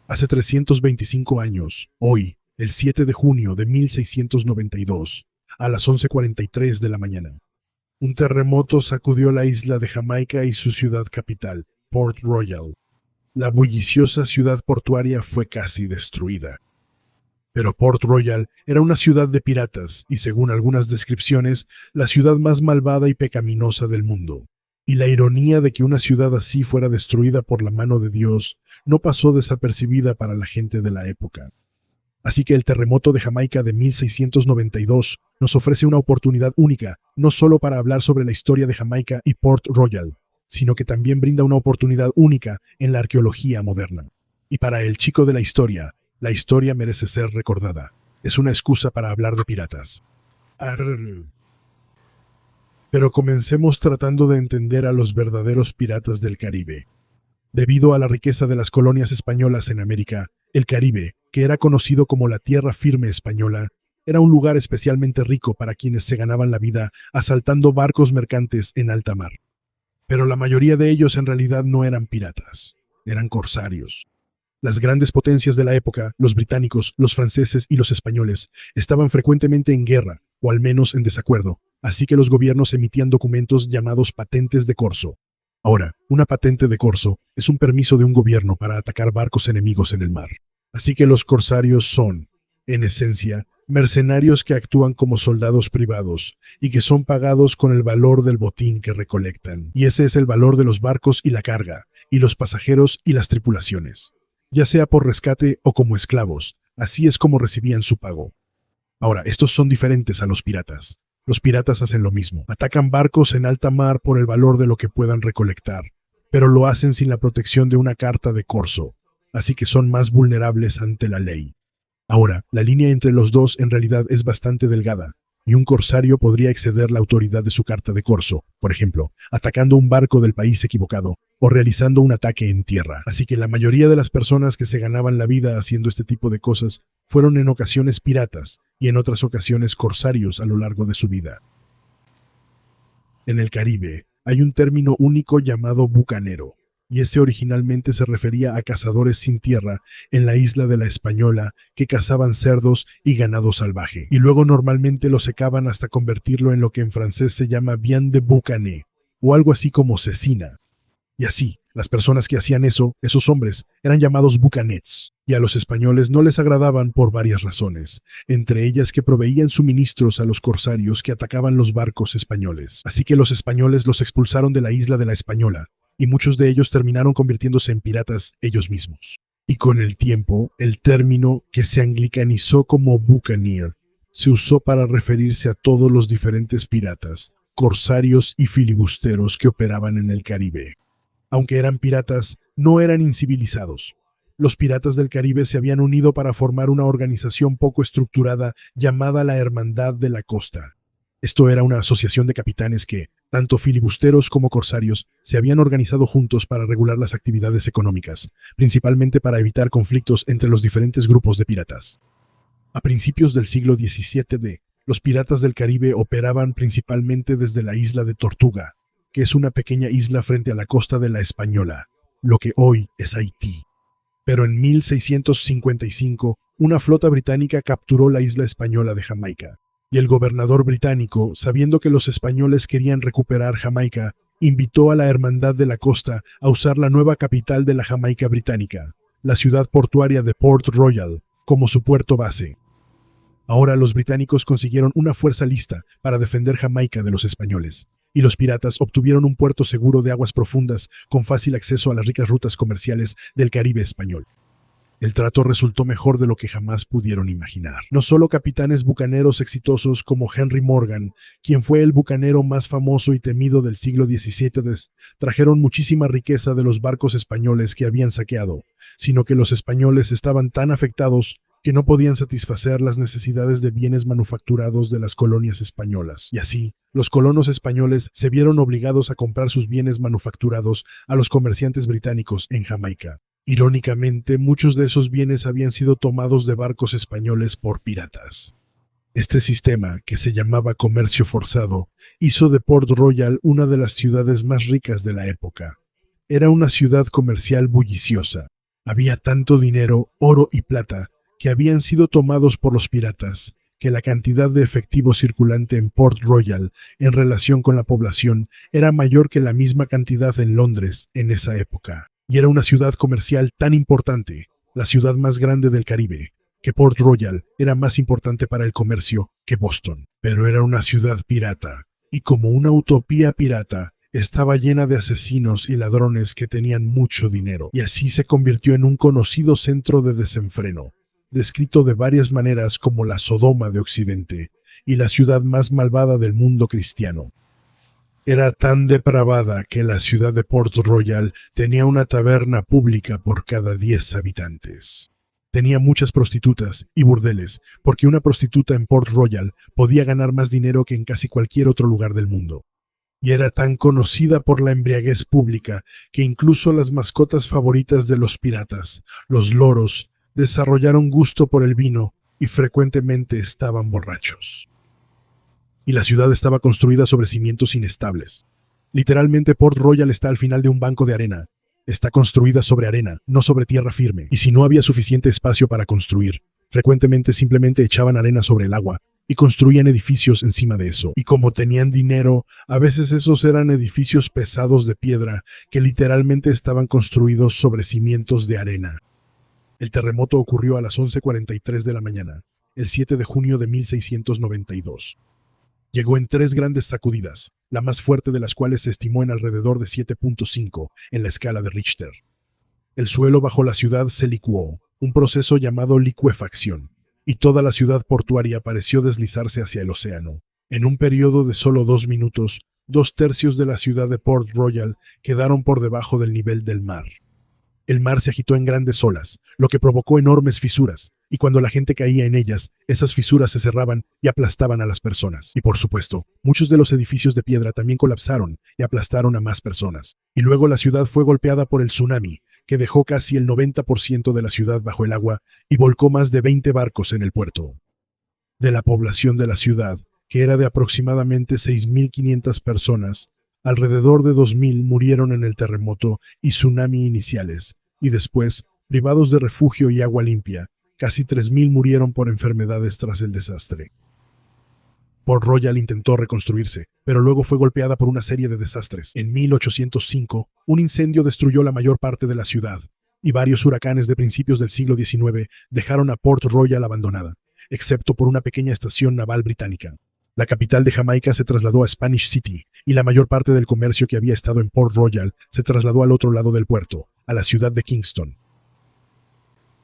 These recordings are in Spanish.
Hace 325 años, hoy, el 7 de junio de 1692, a las 11:43 de la mañana, un terremoto sacudió la isla de Jamaica y su ciudad capital, Port Royal. La bulliciosa ciudad portuaria fue casi destruida. Pero Port Royal era una ciudad de piratas y, según algunas descripciones, la ciudad más malvada y pecaminosa del mundo. Y la ironía de que una ciudad así fuera destruida por la mano de Dios no pasó desapercibida para la gente de la época. Así que el terremoto de Jamaica de 1692 nos ofrece una oportunidad única, no solo para hablar sobre la historia de Jamaica y Port Royal, sino que también brinda una oportunidad única en la arqueología moderna. Y para el chico de la historia merece ser recordada. Es una excusa para hablar de piratas. Arr. Pero comencemos tratando de entender a los verdaderos piratas del Caribe. Debido a la riqueza de las colonias españolas en América, el Caribe, que era conocido como la tierra firme española, era un lugar especialmente rico para quienes se ganaban la vida asaltando barcos mercantes en alta mar. Pero la mayoría de ellos en realidad no eran piratas, eran corsarios. Las grandes potencias de la época, los británicos, los franceses y los españoles, estaban frecuentemente en guerra, o al menos en desacuerdo, así que los gobiernos emitían documentos llamados patentes de corso. Ahora, una patente de corso es un permiso de un gobierno para atacar barcos enemigos en el mar. Así que los corsarios son, en esencia, mercenarios que actúan como soldados privados y que son pagados con el valor del botín que recolectan. Y ese es el valor de los barcos y la carga, y los pasajeros y las tripulaciones. Ya sea por rescate o como esclavos, así es como recibían su pago. Ahora, estos son diferentes a los piratas. Los piratas hacen lo mismo, atacan barcos en alta mar por el valor de lo que puedan recolectar, pero lo hacen sin la protección de una carta de corso, así que son más vulnerables ante la ley. Ahora, la línea entre los dos en realidad es bastante delgada, y un corsario podría exceder la autoridad de su carta de corso, por ejemplo, atacando un barco del país equivocado o realizando un ataque en tierra. Así que la mayoría de las personas que se ganaban la vida haciendo este tipo de cosas fueron en ocasiones piratas y en otras ocasiones corsarios a lo largo de su vida. En el Caribe hay un término único llamado bucanero, y ese originalmente se refería a cazadores sin tierra en la isla de la Española que cazaban cerdos y ganado salvaje, y luego normalmente lo secaban hasta convertirlo en lo que en francés se llama viande de boucané, o algo así como cecina. Y así, las personas que hacían eso, esos hombres, eran llamados bucanets, y a los españoles no les agradaban por varias razones, entre ellas que proveían suministros a los corsarios que atacaban los barcos españoles. Así que los españoles los expulsaron de la isla de la Española, y muchos de ellos terminaron convirtiéndose en piratas ellos mismos. Y con el tiempo, el término que se anglicanizó como buccaneer se usó para referirse a todos los diferentes piratas, corsarios y filibusteros que operaban en el Caribe. Aunque eran piratas, no eran incivilizados. Los piratas del Caribe se habían unido para formar una organización poco estructurada llamada la Hermandad de la Costa. Esto era una asociación de capitanes que, tanto filibusteros como corsarios, se habían organizado juntos para regular las actividades económicas, principalmente para evitar conflictos entre los diferentes grupos de piratas. A principios del siglo XVII, los piratas del Caribe operaban principalmente desde la isla de Tortuga, que es una pequeña isla frente a la costa de la Española, lo que hoy es Haití. Pero en 1655, una flota británica capturó la isla española de Jamaica. Y el gobernador británico, sabiendo que los españoles querían recuperar Jamaica, invitó a la Hermandad de la Costa a usar la nueva capital de la Jamaica británica, la ciudad portuaria de Port Royal, como su puerto base. Ahora los británicos consiguieron una fuerza lista para defender Jamaica de los españoles, y los piratas obtuvieron un puerto seguro de aguas profundas con fácil acceso a las ricas rutas comerciales del Caribe español. El trato resultó mejor de lo que jamás pudieron imaginar. No solo capitanes bucaneros exitosos como Henry Morgan, quien fue el bucanero más famoso y temido del siglo XVII, trajeron muchísima riqueza de los barcos españoles que habían saqueado, sino que los españoles estaban tan afectados que no podían satisfacer las necesidades de bienes manufacturados de las colonias españolas. Y así, los colonos españoles se vieron obligados a comprar sus bienes manufacturados a los comerciantes británicos en Jamaica. Irónicamente, muchos de esos bienes habían sido tomados de barcos españoles por piratas. Este sistema, que se llamaba comercio forzado, hizo de Port Royal una de las ciudades más ricas de la época. Era una ciudad comercial bulliciosa. Había tanto dinero, oro y plata, que habían sido tomados por los piratas, que la cantidad de efectivo circulante en Port Royal en relación con la población era mayor que la misma cantidad en Londres en esa época. Y era una ciudad comercial tan importante, la ciudad más grande del Caribe, que Port Royal era más importante para el comercio que Boston. Pero era una ciudad pirata, y como una utopía pirata, estaba llena de asesinos y ladrones que tenían mucho dinero, y así se convirtió en un conocido centro de desenfreno, descrito de varias maneras como la Sodoma de Occidente y la ciudad más malvada del mundo cristiano. Era tan depravada que la ciudad de Port Royal tenía una taberna pública por cada 10 habitantes. Tenía muchas prostitutas y burdeles, porque una prostituta en Port Royal podía ganar más dinero que en casi cualquier otro lugar del mundo. Y era tan conocida por la embriaguez pública que incluso las mascotas favoritas de los piratas, los loros, desarrollaron gusto por el vino y frecuentemente estaban borrachos. Y la ciudad estaba construida sobre cimientos inestables. Literalmente Port Royal está al final de un banco de arena. Está construida sobre arena, no sobre tierra firme. Y si no había suficiente espacio para construir, frecuentemente simplemente echaban arena sobre el agua y construían edificios encima de eso. Y como tenían dinero, a veces esos eran edificios pesados de piedra que literalmente estaban construidos sobre cimientos de arena. El terremoto ocurrió a las 11:43 de la mañana, el 7 de junio de 1692. Llegó en 3 grandes sacudidas, la más fuerte de las cuales se estimó en alrededor de 7.5 en la escala de Richter. El suelo bajo la ciudad se licuó, un proceso llamado licuefacción, y toda la ciudad portuaria pareció deslizarse hacia el océano. En un periodo de solo 2 minutos, 2/3 de la ciudad de Port Royal quedaron por debajo del nivel del mar. El mar se agitó en grandes olas, lo que provocó enormes fisuras, y cuando la gente caía en ellas, esas fisuras se cerraban y aplastaban a las personas. Y por supuesto, muchos de los edificios de piedra también colapsaron y aplastaron a más personas. Y luego la ciudad fue golpeada por el tsunami, que dejó casi el 90% de la ciudad bajo el agua y volcó más de 20 barcos en el puerto. De la población de la ciudad, que era de aproximadamente 6.500 personas, alrededor de 2.000 murieron en el terremoto y tsunami iniciales, y después, privados de refugio y agua limpia, casi 3.000 murieron por enfermedades tras el desastre. Port Royal intentó reconstruirse, pero luego fue golpeada por una serie de desastres. En 1805, un incendio destruyó la mayor parte de la ciudad, y varios huracanes de principios del siglo XIX dejaron a Port Royal abandonada, excepto por una pequeña estación naval británica. La capital de Jamaica se trasladó a Spanish City, y la mayor parte del comercio que había estado en Port Royal se trasladó al otro lado del puerto, a la ciudad de Kingston.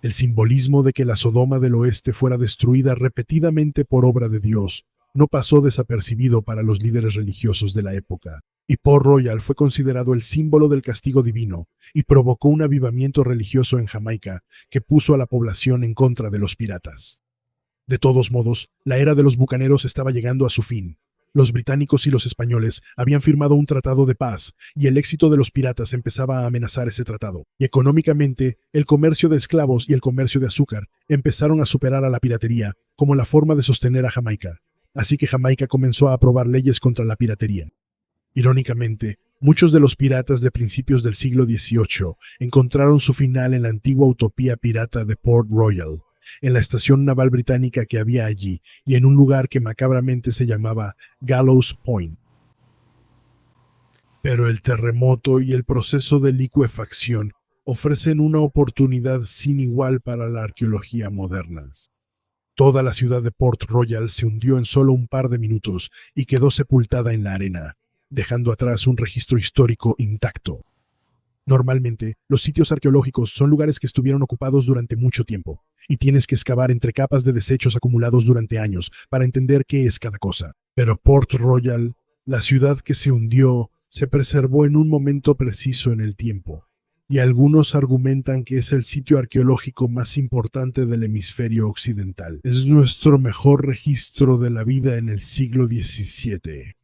El simbolismo de que la Sodoma del Oeste fuera destruida repetidamente por obra de Dios no pasó desapercibido para los líderes religiosos de la época, y Port Royal fue considerado el símbolo del castigo divino y provocó un avivamiento religioso en Jamaica que puso a la población en contra de los piratas. De todos modos, la era de los bucaneros estaba llegando a su fin. Los británicos y los españoles habían firmado un tratado de paz y el éxito de los piratas empezaba a amenazar ese tratado. Y económicamente, el comercio de esclavos y el comercio de azúcar empezaron a superar a la piratería como la forma de sostener a Jamaica. Así que Jamaica comenzó a aprobar leyes contra la piratería. Irónicamente, muchos de los piratas de principios del siglo XVIII encontraron su final en la antigua utopía pirata de Port Royal, en la estación naval británica que había allí y en un lugar que macabramente se llamaba Gallows Point. Pero el terremoto y el proceso de licuefacción ofrecen una oportunidad sin igual para la arqueología moderna. Toda la ciudad de Port Royal se hundió en solo un par de minutos y quedó sepultada en la arena, dejando atrás un registro histórico intacto. Normalmente, los sitios arqueológicos son lugares que estuvieron ocupados durante mucho tiempo, y tienes que excavar entre capas de desechos acumulados durante años para entender qué es cada cosa. Pero Port Royal, la ciudad que se hundió, se preservó en un momento preciso en el tiempo, y algunos argumentan que es el sitio arqueológico más importante del hemisferio occidental. Es nuestro mejor registro de la vida en el siglo XVII.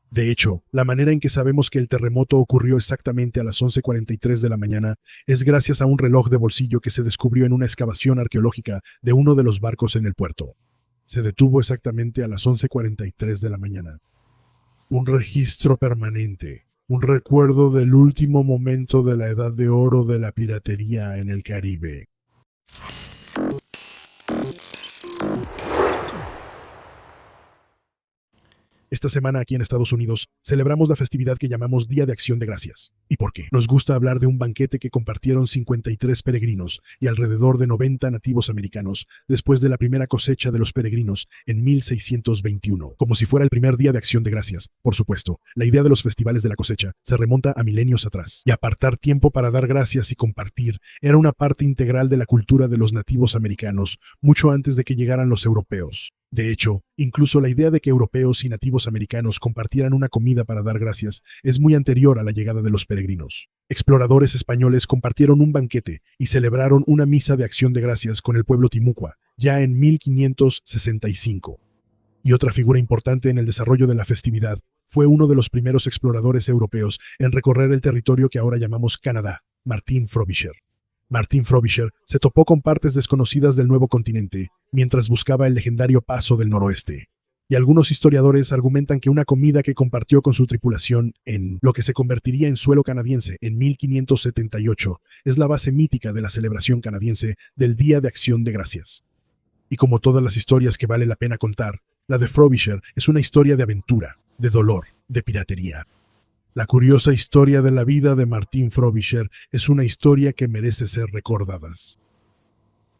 De hecho, la manera en que sabemos que el terremoto ocurrió exactamente a las 11:43 de la mañana es gracias a un reloj de bolsillo que se descubrió en una excavación arqueológica de uno de los barcos en el puerto. se detuvo exactamente a las 11:43 de la mañana. Un registro permanente, un recuerdo del último momento de la edad de oro de la piratería en el Caribe. Esta semana aquí en Estados Unidos celebramos la festividad que llamamos Día de Acción de Gracias. ¿Y por qué? Nos gusta hablar de un banquete que compartieron 53 peregrinos y alrededor de 90 nativos americanos después de la primera cosecha de los peregrinos en 1621, como si fuera el primer Día de Acción de Gracias. Por supuesto, la idea de los festivales de la cosecha se remonta a milenios atrás, y apartar tiempo para dar gracias y compartir era una parte integral de la cultura de los nativos americanos mucho antes de que llegaran los europeos. De hecho, incluso la idea de que europeos y nativos americanos compartieran una comida para dar gracias es muy anterior a la llegada de los peregrinos. Exploradores españoles compartieron un banquete y celebraron una misa de acción de gracias con el pueblo timucua, ya en 1565. Y otra figura importante en el desarrollo de la festividad fue uno de los primeros exploradores europeos en recorrer el territorio que ahora llamamos Canadá, Martin Frobisher. Martin Frobisher se topó con partes desconocidas del nuevo continente mientras buscaba el legendario Paso del Noroeste. Y algunos historiadores argumentan que una comida que compartió con su tripulación en lo que se convertiría en suelo canadiense en 1578 es la base mítica de la celebración canadiense del Día de Acción de Gracias. Y como todas las historias que vale la pena contar, la de Frobisher es una historia de aventura, de dolor, de piratería. La curiosa historia de la vida de Martin Frobisher es una historia que merece ser recordada.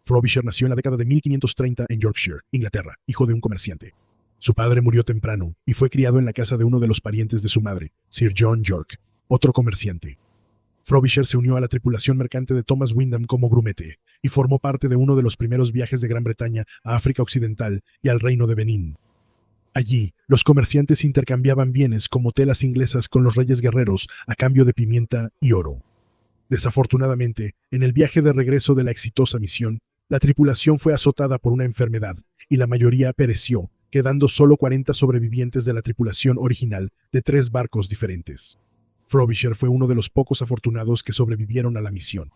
Frobisher nació en la década de 1530 en Yorkshire, Inglaterra, hijo de un comerciante. Su padre murió temprano y fue criado en la casa de uno de los parientes de su madre, Sir John York, otro comerciante. Frobisher se unió a la tripulación mercante de Thomas Windham como grumete y formó parte de uno de los primeros viajes de Gran Bretaña a África Occidental y al Reino de Benín. Allí, los comerciantes intercambiaban bienes como telas inglesas con los reyes guerreros a cambio de pimienta y oro. Desafortunadamente, en el viaje de regreso de la exitosa misión, la tripulación fue azotada por una enfermedad y la mayoría pereció, quedando solo 40 sobrevivientes de la tripulación original de 3 barcos diferentes. Frobisher fue uno de los pocos afortunados que sobrevivieron a la misión.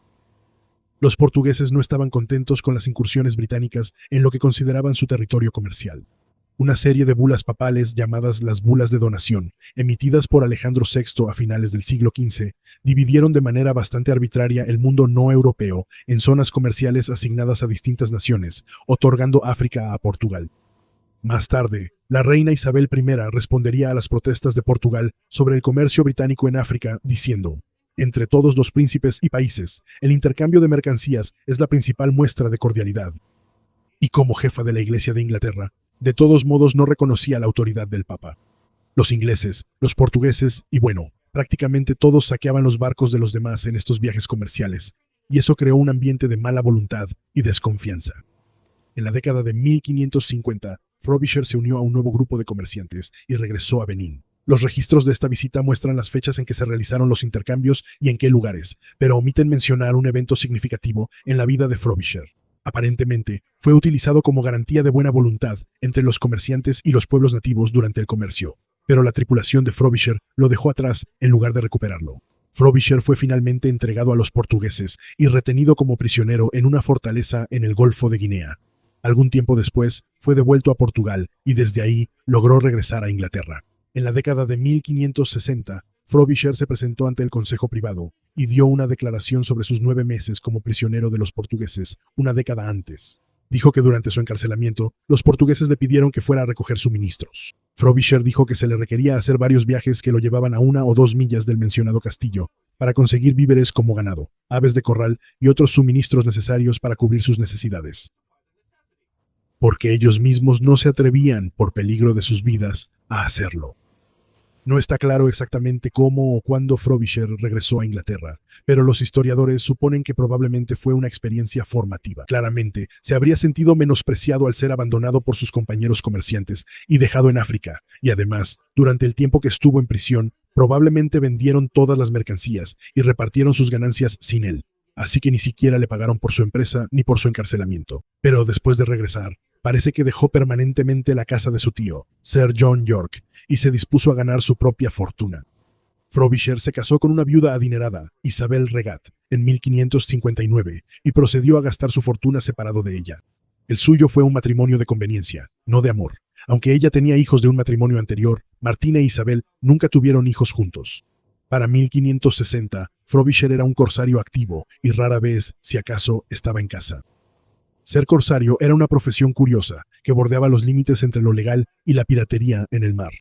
Los portugueses no estaban contentos con las incursiones británicas en lo que consideraban su territorio comercial. Una serie de bulas papales llamadas las bulas de donación, emitidas por Alejandro VI a finales del siglo XV, dividieron de manera bastante arbitraria el mundo no europeo en zonas comerciales asignadas a distintas naciones, otorgando África a Portugal. Más tarde, la reina Isabel I respondería a las protestas de Portugal sobre el comercio británico en África, diciendo: entre todos los príncipes y países, el intercambio de mercancías es la principal muestra de cordialidad. Y como jefa de la Iglesia de Inglaterra, de todos modos no reconocía la autoridad del Papa. Los ingleses, los portugueses y bueno, prácticamente todos saqueaban los barcos de los demás en estos viajes comerciales, y eso creó un ambiente de mala voluntad y desconfianza. En la década de 1550, Frobisher se unió a un nuevo grupo de comerciantes y regresó a Benín. Los registros de esta visita muestran las fechas en que se realizaron los intercambios y en qué lugares, pero omiten mencionar un evento significativo en la vida de Frobisher. Aparentemente, fue utilizado como garantía de buena voluntad entre los comerciantes y los pueblos nativos durante el comercio, pero la tripulación de Frobisher lo dejó atrás en lugar de recuperarlo. Frobisher fue finalmente entregado a los portugueses y retenido como prisionero en una fortaleza en el Golfo de Guinea. Algún tiempo después, fue devuelto a Portugal y desde ahí logró regresar a Inglaterra. En la década de 1560, Frobisher se presentó ante el Consejo Privado y dio una declaración sobre sus 9 meses como prisionero de los portugueses, una década antes. Dijo que durante su encarcelamiento, los portugueses le pidieron que fuera a recoger suministros. Frobisher dijo que se le requería hacer varios viajes que lo llevaban a 1 o 2 millas del mencionado castillo, para conseguir víveres como ganado, aves de corral y otros suministros necesarios para cubrir sus necesidades. Porque ellos mismos no se atrevían, por peligro de sus vidas, a hacerlo. No está claro exactamente cómo o cuándo Frobisher regresó a Inglaterra, pero los historiadores suponen que probablemente fue una experiencia formativa. Claramente, se habría sentido menospreciado al ser abandonado por sus compañeros comerciantes y dejado en África, y además, durante el tiempo que estuvo en prisión, probablemente vendieron todas las mercancías y repartieron sus ganancias sin él, así que ni siquiera le pagaron por su empresa ni por su encarcelamiento. Pero después de regresar, parece que dejó permanentemente la casa de su tío, Sir John York, y se dispuso a ganar su propia fortuna. Frobisher se casó con una viuda adinerada, Isabel Regat, en 1559, y procedió a gastar su fortuna separado de ella. El suyo fue un matrimonio de conveniencia, no de amor. Aunque ella tenía hijos de un matrimonio anterior, Martín e Isabel nunca tuvieron hijos juntos. Para 1560, Frobisher era un corsario activo y rara vez, si acaso, estaba en casa. Ser corsario era una profesión curiosa que bordeaba los límites entre lo legal y la piratería en el mar.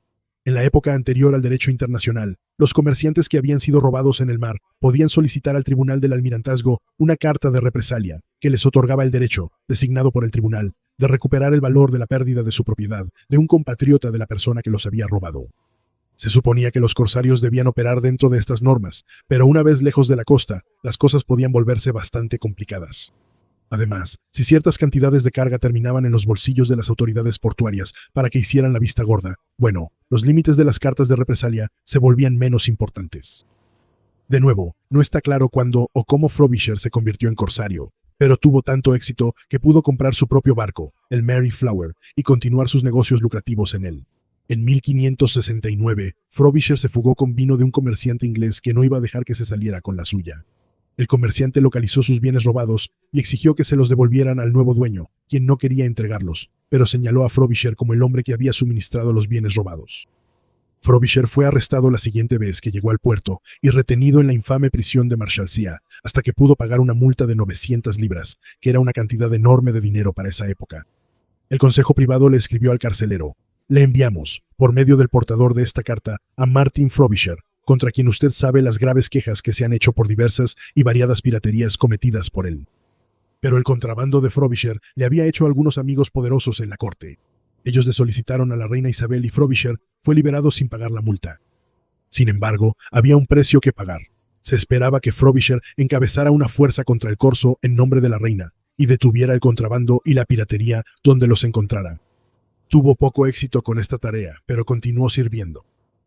En la época anterior al derecho internacional, los comerciantes que habían sido robados en el mar podían solicitar al Tribunal del Almirantazgo una carta de represalia que les otorgaba el derecho, designado por el tribunal, de recuperar el valor de la pérdida de su propiedad de un compatriota de la persona que los había robado. Se suponía que los corsarios debían operar dentro de estas normas, pero una vez lejos de la costa, las cosas podían volverse bastante complicadas. Además, si ciertas cantidades de carga terminaban en los bolsillos de las autoridades portuarias para que hicieran la vista gorda, bueno, los límites de las cartas de represalia se volvían menos importantes. De nuevo, no está claro cuándo o cómo Frobisher se convirtió en corsario, pero tuvo tanto éxito que pudo comprar su propio barco, el Mayflower, y continuar sus negocios lucrativos en él. En 1569, Frobisher se fugó con vino de un comerciante inglés que no iba a dejar que se saliera con la suya. El comerciante localizó sus bienes robados y exigió que se los devolvieran al nuevo dueño, quien no quería entregarlos, pero señaló a Frobisher como el hombre que había suministrado los bienes robados. Frobisher fue arrestado la siguiente vez que llegó al puerto y retenido en la infame prisión de Marshalsea, hasta que pudo pagar una multa de 900 libras, que era una cantidad enorme de dinero para esa época. El consejo privado le escribió al carcelero: «Le enviamos, por medio del portador de esta carta, a Martin Frobisher, contra quien usted sabe las graves quejas que se han hecho por diversas y variadas piraterías cometidas por él». Pero el contrabando de Frobisher le había hecho algunos amigos poderosos en la corte. Ellos le solicitaron a la reina Isabel y Frobisher fue liberado sin pagar la multa. Sin embargo, había un precio que pagar. Se esperaba que Frobisher encabezara una fuerza contra el corso en nombre de la reina y detuviera el contrabando y la piratería donde los encontrara. Tuvo poco éxito con esta tarea, pero continuó sirviendo.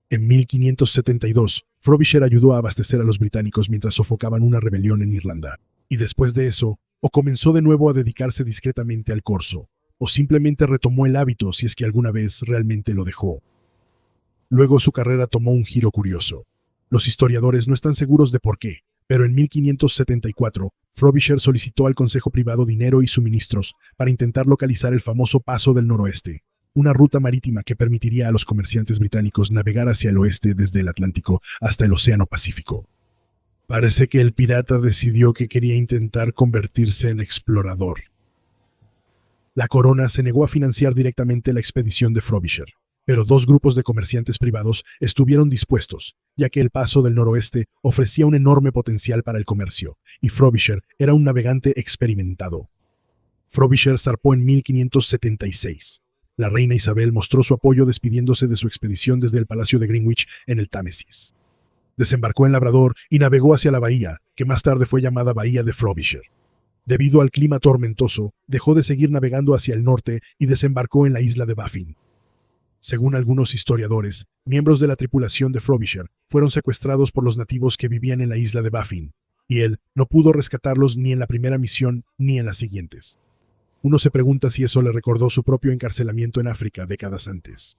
En 1572, Frobisher ayudó a abastecer a los británicos mientras sofocaban una rebelión en Irlanda. Y después de eso, o comenzó de nuevo a dedicarse discretamente al corso, o simplemente retomó el hábito si es que alguna vez realmente lo dejó. Luego su carrera tomó un giro curioso. Los historiadores no están seguros de por qué, pero en 1574, Frobisher solicitó al Consejo Privado dinero y suministros para intentar localizar el famoso Paso del Noroeste, una ruta marítima que permitiría a los comerciantes británicos navegar hacia el oeste desde el Atlántico hasta el Océano Pacífico. Parece que el pirata decidió que quería intentar convertirse en explorador. La corona se negó a financiar directamente la expedición de Frobisher, pero dos grupos de comerciantes privados estuvieron dispuestos, ya que el Paso del Noroeste ofrecía un enorme potencial para el comercio, y Frobisher era un navegante experimentado. Frobisher zarpó en 1576. La reina Isabel mostró su apoyo despidiéndose de su expedición desde el Palacio de Greenwich en el Támesis. Desembarcó en Labrador y navegó hacia la bahía, que más tarde fue llamada Bahía de Frobisher. Debido al clima tormentoso, dejó de seguir navegando hacia el norte y desembarcó en la isla de Baffin. Según algunos historiadores, miembros de la tripulación de Frobisher fueron secuestrados por los nativos que vivían en la isla de Baffin, y él no pudo rescatarlos ni en la primera misión ni en las siguientes. Uno se pregunta si eso le recordó su propio encarcelamiento en África décadas antes.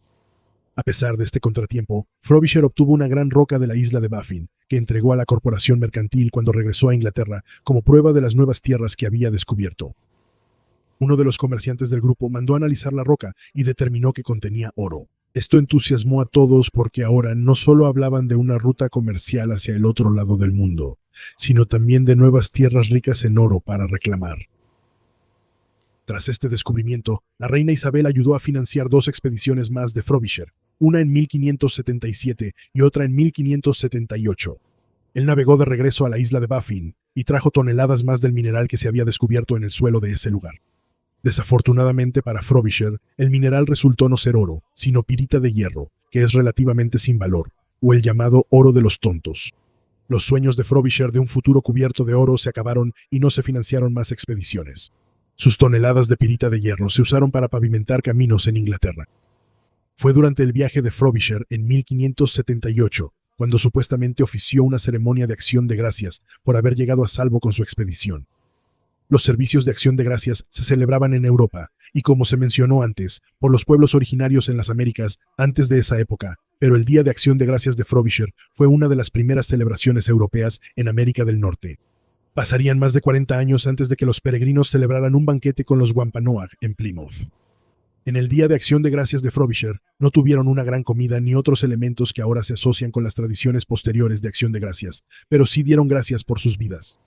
A pesar de este contratiempo, Frobisher obtuvo una gran roca de la isla de Baffin, que entregó a la corporación mercantil cuando regresó a Inglaterra como prueba de las nuevas tierras que había descubierto. Uno de los comerciantes del grupo mandó analizar la roca y determinó que contenía oro. Esto entusiasmó a todos porque ahora no solo hablaban de una ruta comercial hacia el otro lado del mundo, sino también de nuevas tierras ricas en oro para reclamar. Tras este descubrimiento, la reina Isabel ayudó a financiar dos expediciones más de Frobisher, una en 1577 y otra en 1578. Él navegó de regreso a la isla de Baffin y trajo toneladas más del mineral que se había descubierto en el suelo de ese lugar. Desafortunadamente para Frobisher, el mineral resultó no ser oro, sino pirita de hierro, que es relativamente sin valor, o el llamado oro de los tontos. Los sueños de Frobisher de un futuro cubierto de oro se acabaron y no se financiaron más expediciones. Sus toneladas de pirita de hierro se usaron para pavimentar caminos en Inglaterra. Fue durante el viaje de Frobisher en 1578, cuando supuestamente ofició una ceremonia de acción de gracias por haber llegado a salvo con su expedición. Los servicios de acción de gracias se celebraban en Europa, y como se mencionó antes, por los pueblos originarios en las Américas antes de esa época, pero el Día de Acción de Gracias de Frobisher fue una de las primeras celebraciones europeas en América del Norte. Pasarían más de 40 años antes de que los peregrinos celebraran un banquete con los Wampanoag en Plymouth. En el Día de Acción de Gracias de Frobisher, no tuvieron una gran comida ni otros elementos que ahora se asocian con las tradiciones posteriores de Acción de Gracias, pero sí dieron gracias por sus vidas.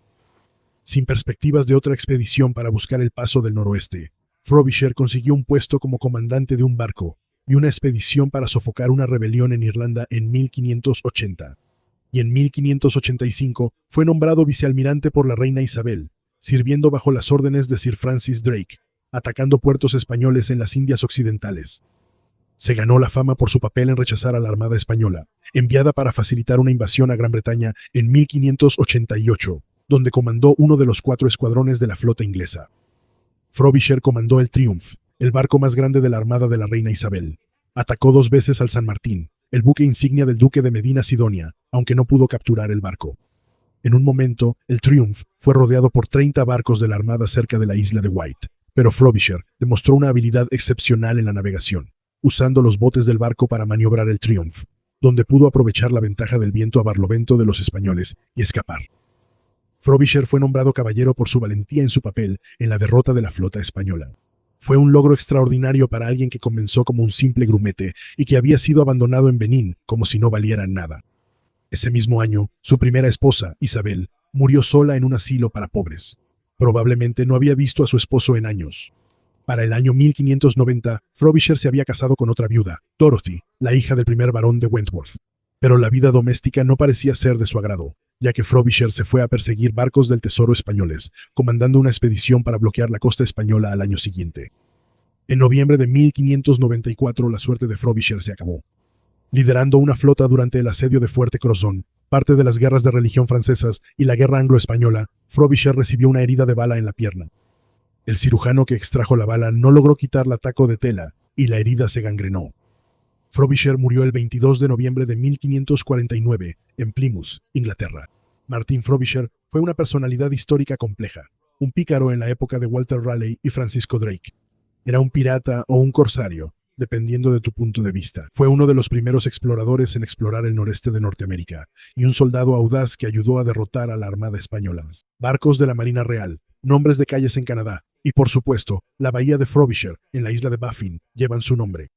Sin perspectivas de otra expedición para buscar el paso del noroeste, Frobisher consiguió un puesto como comandante de un barco y una expedición para sofocar una rebelión en Irlanda en 1580. Y en 1585 fue nombrado vicealmirante por la reina Isabel, sirviendo bajo las órdenes de Sir Francis Drake, atacando puertos españoles en las Indias Occidentales. Se ganó la fama por su papel en rechazar a la Armada Española, enviada para facilitar una invasión a Gran Bretaña en 1588, donde comandó uno de los 4 escuadrones de la flota inglesa. Frobisher comandó el Triumph, el barco más grande de la armada de la reina Isabel. Atacó 2 veces al San Martín, el buque insignia del duque de Medina Sidonia, aunque no pudo capturar el barco. En un momento, el Triumph fue rodeado por 30 barcos de la armada cerca de la isla de Wight, pero Frobisher demostró una habilidad excepcional en la navegación, usando los botes del barco para maniobrar el Triumph, donde pudo aprovechar la ventaja del viento a barlovento de los españoles y escapar. Frobisher fue nombrado caballero por su valentía en su papel en la derrota de la flota española. Fue un logro extraordinario para alguien que comenzó como un simple grumete y que había sido abandonado en Benín como si no valiera nada. Ese mismo año, su primera esposa, Isabel, murió sola en un asilo para pobres. Probablemente no había visto a su esposo en años. Para el año 1590, Frobisher se había casado con otra viuda, Dorothy, la hija del primer barón de Wentworth. Pero la vida doméstica no parecía ser de su agrado, ya que Frobisher se fue a perseguir barcos del tesoro españoles, comandando una expedición para bloquear la costa española al año siguiente. En noviembre de 1594 la suerte de Frobisher se acabó. Liderando una flota durante el asedio de Fuerte Crozon, parte de las guerras de religión francesas y la guerra anglo-española, Frobisher recibió una herida de bala en la pierna. El cirujano que extrajo la bala no logró quitar la taco de tela y la herida se gangrenó. Frobisher murió el 22 de noviembre de 1549 en Plymouth, Inglaterra. Martin Frobisher fue una personalidad histórica compleja, un pícaro en la época de Walter Raleigh y Francisco Drake. Era un pirata o un corsario, dependiendo de tu punto de vista. Fue uno de los primeros exploradores en explorar el noreste de Norteamérica y un soldado audaz que ayudó a derrotar a la Armada Española. Barcos de la Marina Real, nombres de calles en Canadá y, por supuesto, la bahía de Frobisher en la isla de Baffin llevan su nombre.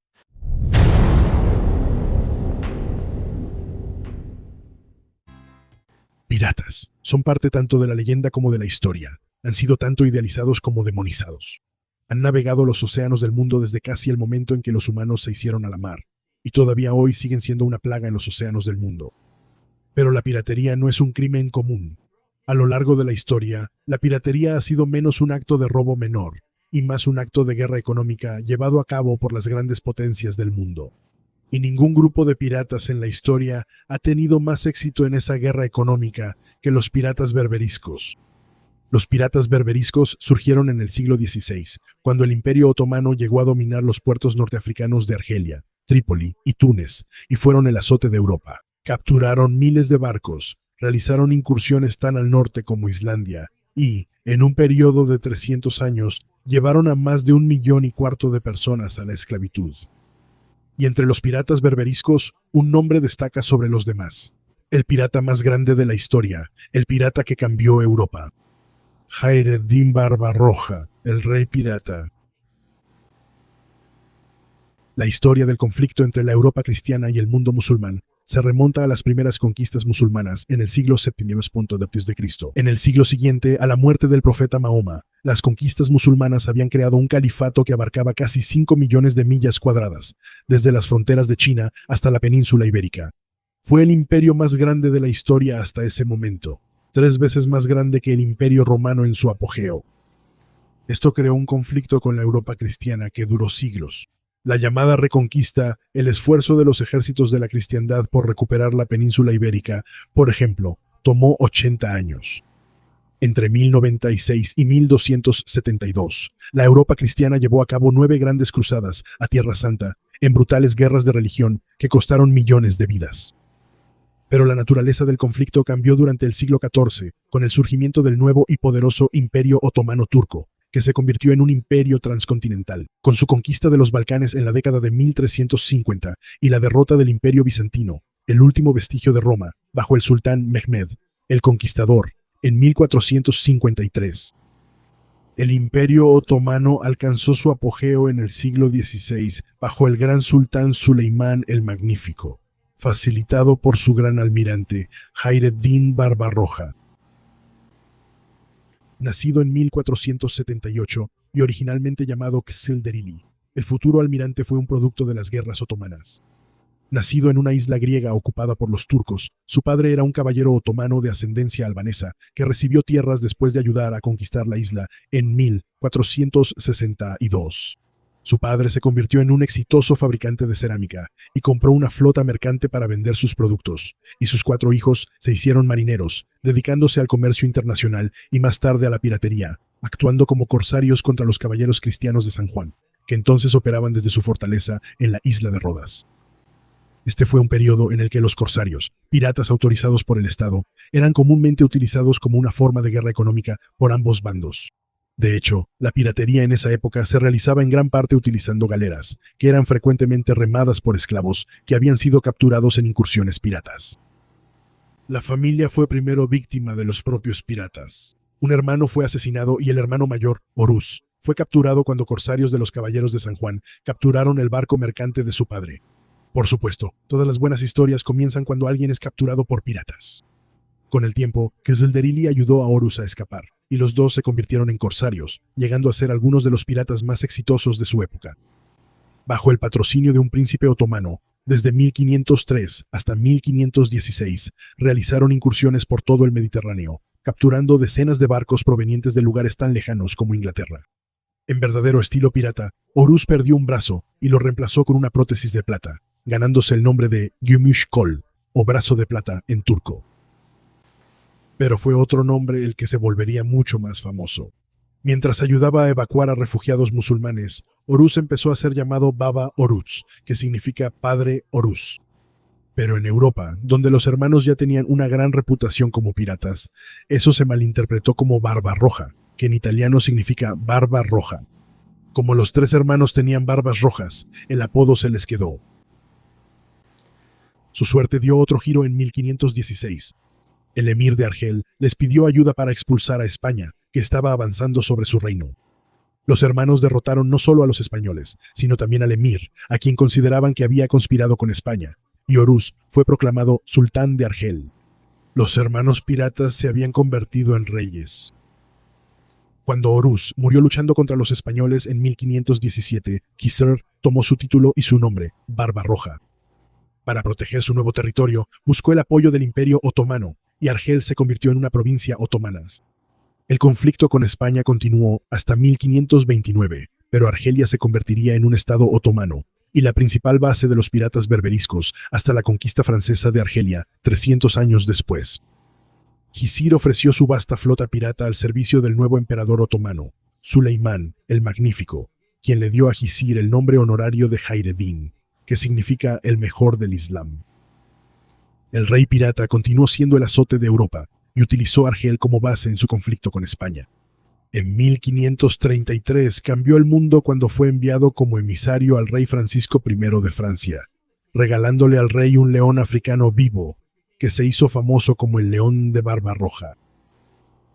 Piratas. Son parte tanto de la leyenda como de la historia. Han sido tanto idealizados como demonizados. Han navegado los océanos del mundo desde casi el momento en que los humanos se hicieron a la mar, y todavía hoy siguen siendo una plaga en los océanos del mundo. Pero la piratería no es un crimen común. A lo largo de la historia, la piratería ha sido menos un acto de robo menor, y más un acto de guerra económica llevado a cabo por las grandes potencias del mundo. Y ningún grupo de piratas en la historia ha tenido más éxito en esa guerra económica que los piratas berberiscos. Los piratas berberiscos surgieron en el siglo XVI, cuando el Imperio Otomano llegó a dominar los puertos norteafricanos de Argelia, Trípoli y Túnez, y fueron el azote de Europa. Capturaron miles de barcos, realizaron incursiones tan al norte como Islandia, y, en un periodo de 300 años, llevaron a más de 1,25 millones de personas a la esclavitud. Y entre los piratas berberiscos, un nombre destaca sobre los demás. El pirata más grande de la historia, el pirata que cambió Europa. Khaireddin Barbarroja, el rey pirata. La historia del conflicto entre la Europa cristiana y el mundo musulmán se remonta a las primeras conquistas musulmanas en el siglo VII d.C. En el siglo siguiente, a la muerte del profeta Mahoma, las conquistas musulmanas habían creado un califato que abarcaba casi 5 millones de millas cuadradas, desde las fronteras de China hasta la península ibérica. Fue el imperio más grande de la historia hasta ese momento, 3 veces más grande que el imperio romano en su apogeo. Esto creó un conflicto con la Europa cristiana que duró siglos. La llamada Reconquista, el esfuerzo de los ejércitos de la cristiandad por recuperar la península ibérica, por ejemplo, tomó 80 años. Entre 1096 y 1272, la Europa cristiana llevó a cabo 9 grandes cruzadas a Tierra Santa, en brutales guerras de religión que costaron millones de vidas. Pero la naturaleza del conflicto cambió durante el siglo XIV, con el surgimiento del nuevo y poderoso Imperio Otomano Turco, que se convirtió en un imperio transcontinental, con su conquista de los Balcanes en la década de 1350 y la derrota del Imperio Bizantino, el último vestigio de Roma, bajo el sultán Mehmed, el Conquistador, En 1453, el Imperio Otomano alcanzó su apogeo en el siglo XVI bajo el gran sultán Suleimán el Magnífico, facilitado por su gran almirante Hayreddin Barbarroja. Nacido en 1478 y originalmente llamado Kızılderili, el futuro almirante fue un producto de las guerras otomanas. Nacido en una isla griega ocupada por los turcos, su padre era un caballero otomano de ascendencia albanesa que recibió tierras después de ayudar a conquistar la isla en 1462. Su padre se convirtió en un exitoso fabricante de cerámica y compró una flota mercante para vender sus productos, y sus 4 hijos se hicieron marineros, dedicándose al comercio internacional y más tarde a la piratería, actuando como corsarios contra los caballeros cristianos de San Juan, que entonces operaban desde su fortaleza en la isla de Rodas. Este fue un periodo en el que los corsarios, piratas autorizados por el Estado, eran comúnmente utilizados como una forma de guerra económica por ambos bandos. De hecho, la piratería en esa época se realizaba en gran parte utilizando galeras, que eran frecuentemente remadas por esclavos que habían sido capturados en incursiones piratas. La familia fue primero víctima de los propios piratas. Un hermano fue asesinado y el hermano mayor, Horus, fue capturado cuando corsarios de los caballeros de San Juan capturaron el barco mercante de su padre. Por supuesto, todas las buenas historias comienzan cuando alguien es capturado por piratas. Con el tiempo, Kızılderili ayudó a Horus a escapar, y los dos se convirtieron en corsarios, llegando a ser algunos de los piratas más exitosos de su época. Bajo el patrocinio de un príncipe otomano, desde 1503 hasta 1516, realizaron incursiones por todo el Mediterráneo, capturando decenas de barcos provenientes de lugares tan lejanos como Inglaterra. En verdadero estilo pirata, Horus perdió un brazo y lo reemplazó con una prótesis de plata, ganándose el nombre de Gümüş Kol, o brazo de plata en turco. Pero fue otro nombre el que se volvería mucho más famoso. Mientras ayudaba a evacuar a refugiados musulmanes, Horus empezó a ser llamado Baba Horus, que significa Padre Horus. Pero en Europa, donde los hermanos ya tenían una gran reputación como piratas, eso se malinterpretó como Barbarroja, que en italiano significa barba roja. Como los 3 hermanos tenían barbas rojas, el apodo se les quedó. Su suerte dio otro giro en 1516. El emir de Argel les pidió ayuda para expulsar a España, que estaba avanzando sobre su reino. Los hermanos derrotaron no solo a los españoles, sino también al emir, a quien consideraban que había conspirado con España, y Horus fue proclamado sultán de Argel. Los hermanos piratas se habían convertido en reyes. Cuando Horus murió luchando contra los españoles en 1517, Kisr tomó su título y su nombre, Barbarroja. Para proteger su nuevo territorio, buscó el apoyo del Imperio Otomano, y Argel se convirtió en una provincia otomana. El conflicto con España continuó hasta 1529, pero Argelia se convertiría en un estado otomano, y la principal base de los piratas berberiscos hasta la conquista francesa de Argelia, 300 años después. Kisr ofreció su vasta flota pirata al servicio del nuevo emperador otomano, Suleimán el Magnífico, quien le dio a Kisr el nombre honorario de Hayreddin, que significa el mejor del Islam. El rey pirata continuó siendo el azote de Europa y utilizó Argel como base en su conflicto con España. En 1533 cambió el mundo cuando fue enviado como emisario al rey Francisco I de Francia, regalándole al rey un león africano vivo, que se hizo famoso como el León de Barbarroja.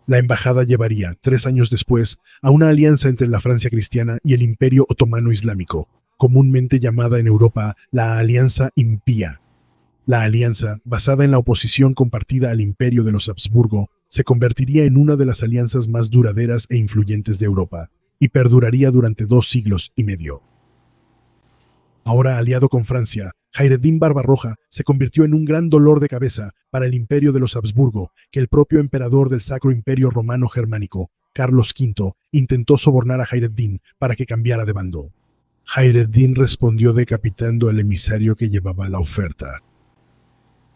La embajada llevaría, 3 años después, a una alianza entre la Francia cristiana y el Imperio Otomano Islámico, comúnmente llamada en Europa la Alianza Impía. La alianza, basada en la oposición compartida al Imperio de los Habsburgo, se convertiría en una de las alianzas más duraderas e influyentes de Europa, y perduraría durante 2 siglos y medio. Ahora aliado con Francia, Hayreddin Barbarroja se convirtió en un gran dolor de cabeza para el Imperio de los Habsburgo, que el propio emperador del Sacro Imperio Romano Germánico, Carlos V, intentó sobornar a Hayreddin para que cambiara de bando. Hayreddin respondió decapitando al emisario que llevaba la oferta.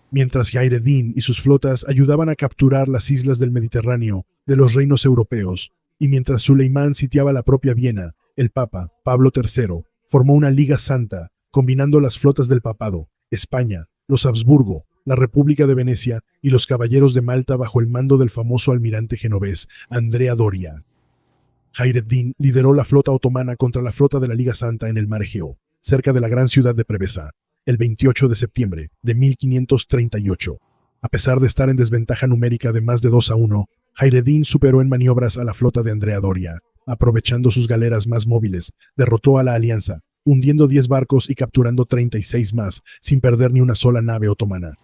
Mientras Hayreddin y sus flotas ayudaban a capturar las islas del Mediterráneo de los reinos europeos, y mientras Suleimán sitiaba la propia Viena, el Papa, Pablo III, formó una Liga Santa, combinando las flotas del Papado, España, los Habsburgo, la República de Venecia y los caballeros de Malta bajo el mando del famoso almirante genovés Andrea Doria. Hayreddin lideró la flota otomana contra la flota de la Liga Santa en el mar Egeo, cerca de la gran ciudad de Preveza, el 28 de septiembre de 1538. A pesar de estar en desventaja numérica de más de 2-1, Hayreddin superó en maniobras a la flota de Andrea Doria. Aprovechando sus galeras más móviles, derrotó a la Alianza, hundiendo 10 barcos y capturando 36 más, sin perder ni una sola nave otomana.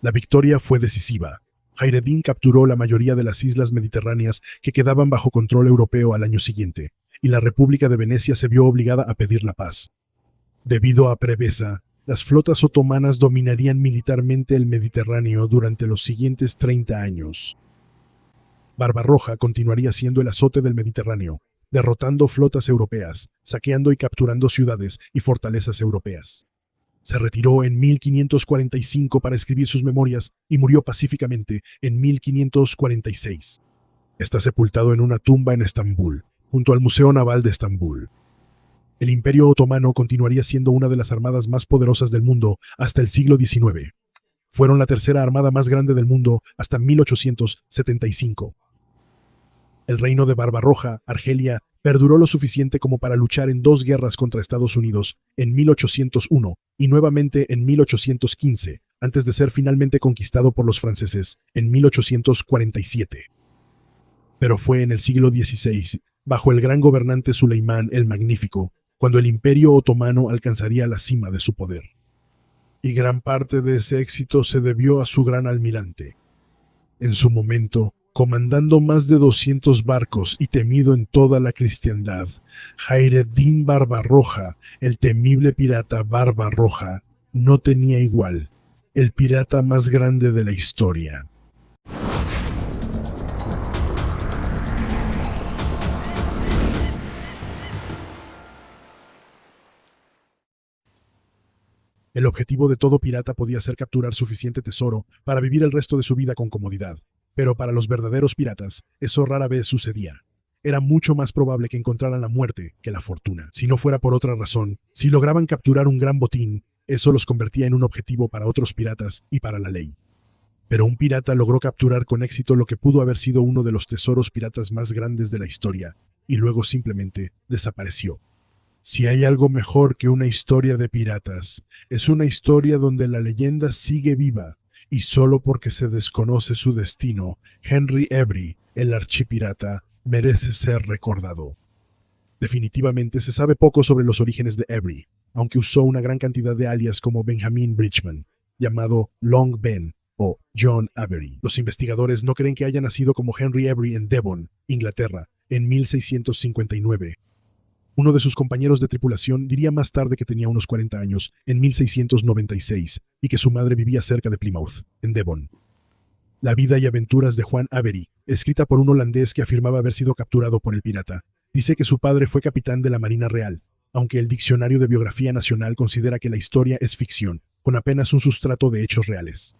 La victoria fue decisiva. Hayreddin capturó la mayoría de las islas mediterráneas que quedaban bajo control europeo al año siguiente, y la República de Venecia se vio obligada a pedir la paz. Debido a Preveza, las flotas otomanas dominarían militarmente el Mediterráneo durante los siguientes 30 años. Barbarroja continuaría siendo el azote del Mediterráneo, derrotando flotas europeas, saqueando y capturando ciudades y fortalezas europeas. Se retiró en 1545 para escribir sus memorias y murió pacíficamente en 1546. Está sepultado en una tumba en Estambul, junto al Museo Naval de Estambul. El Imperio Otomano continuaría siendo una de las armadas más poderosas del mundo hasta el siglo XIX. Fueron la tercera armada más grande del mundo hasta 1875. El reino de Barbarroja, Argelia, perduró lo suficiente como para luchar en 2 guerras contra Estados Unidos en 1801 y nuevamente en 1815, antes de ser finalmente conquistado por los franceses en 1847. Pero fue en el siglo XVI, bajo el gran gobernante Suleimán el Magnífico, cuando el Imperio Otomano alcanzaría la cima de su poder. Y gran parte de ese éxito se debió a su gran almirante. En su momento, comandando más de 200 barcos y temido en toda la cristiandad, Hayreddin Barbarroja, el temible pirata Barbarroja, no tenía igual, el pirata más grande de la historia. El objetivo de todo pirata podía ser capturar suficiente tesoro para vivir el resto de su vida con comodidad. Pero para los verdaderos piratas, eso rara vez sucedía. Era mucho más probable que encontraran la muerte que la fortuna. Si no fuera por otra razón, si lograban capturar un gran botín, eso los convertía en un objetivo para otros piratas y para la ley. Pero un pirata logró capturar con éxito lo que pudo haber sido uno de los tesoros piratas más grandes de la historia, y luego simplemente desapareció. Si hay algo mejor que una historia de piratas, es una historia donde la leyenda sigue viva, y solo porque se desconoce su destino, Henry Avery, el archipirata, merece ser recordado. Definitivamente se sabe poco sobre los orígenes de Avery, aunque usó una gran cantidad de alias como Benjamin Bridgman, llamado Long Ben o John Avery. Los investigadores no creen que haya nacido como Henry Avery en Devon, Inglaterra, en 1659. Uno de sus compañeros de tripulación diría más tarde que tenía unos 40 años, en 1696, y que su madre vivía cerca de Plymouth, en Devon. La vida y aventuras de Juan Avery, escrita por un holandés que afirmaba haber sido capturado por el pirata, dice que su padre fue capitán de la Marina Real, aunque el Diccionario de Biografía Nacional considera que la historia es ficción, con apenas un sustrato de hechos reales.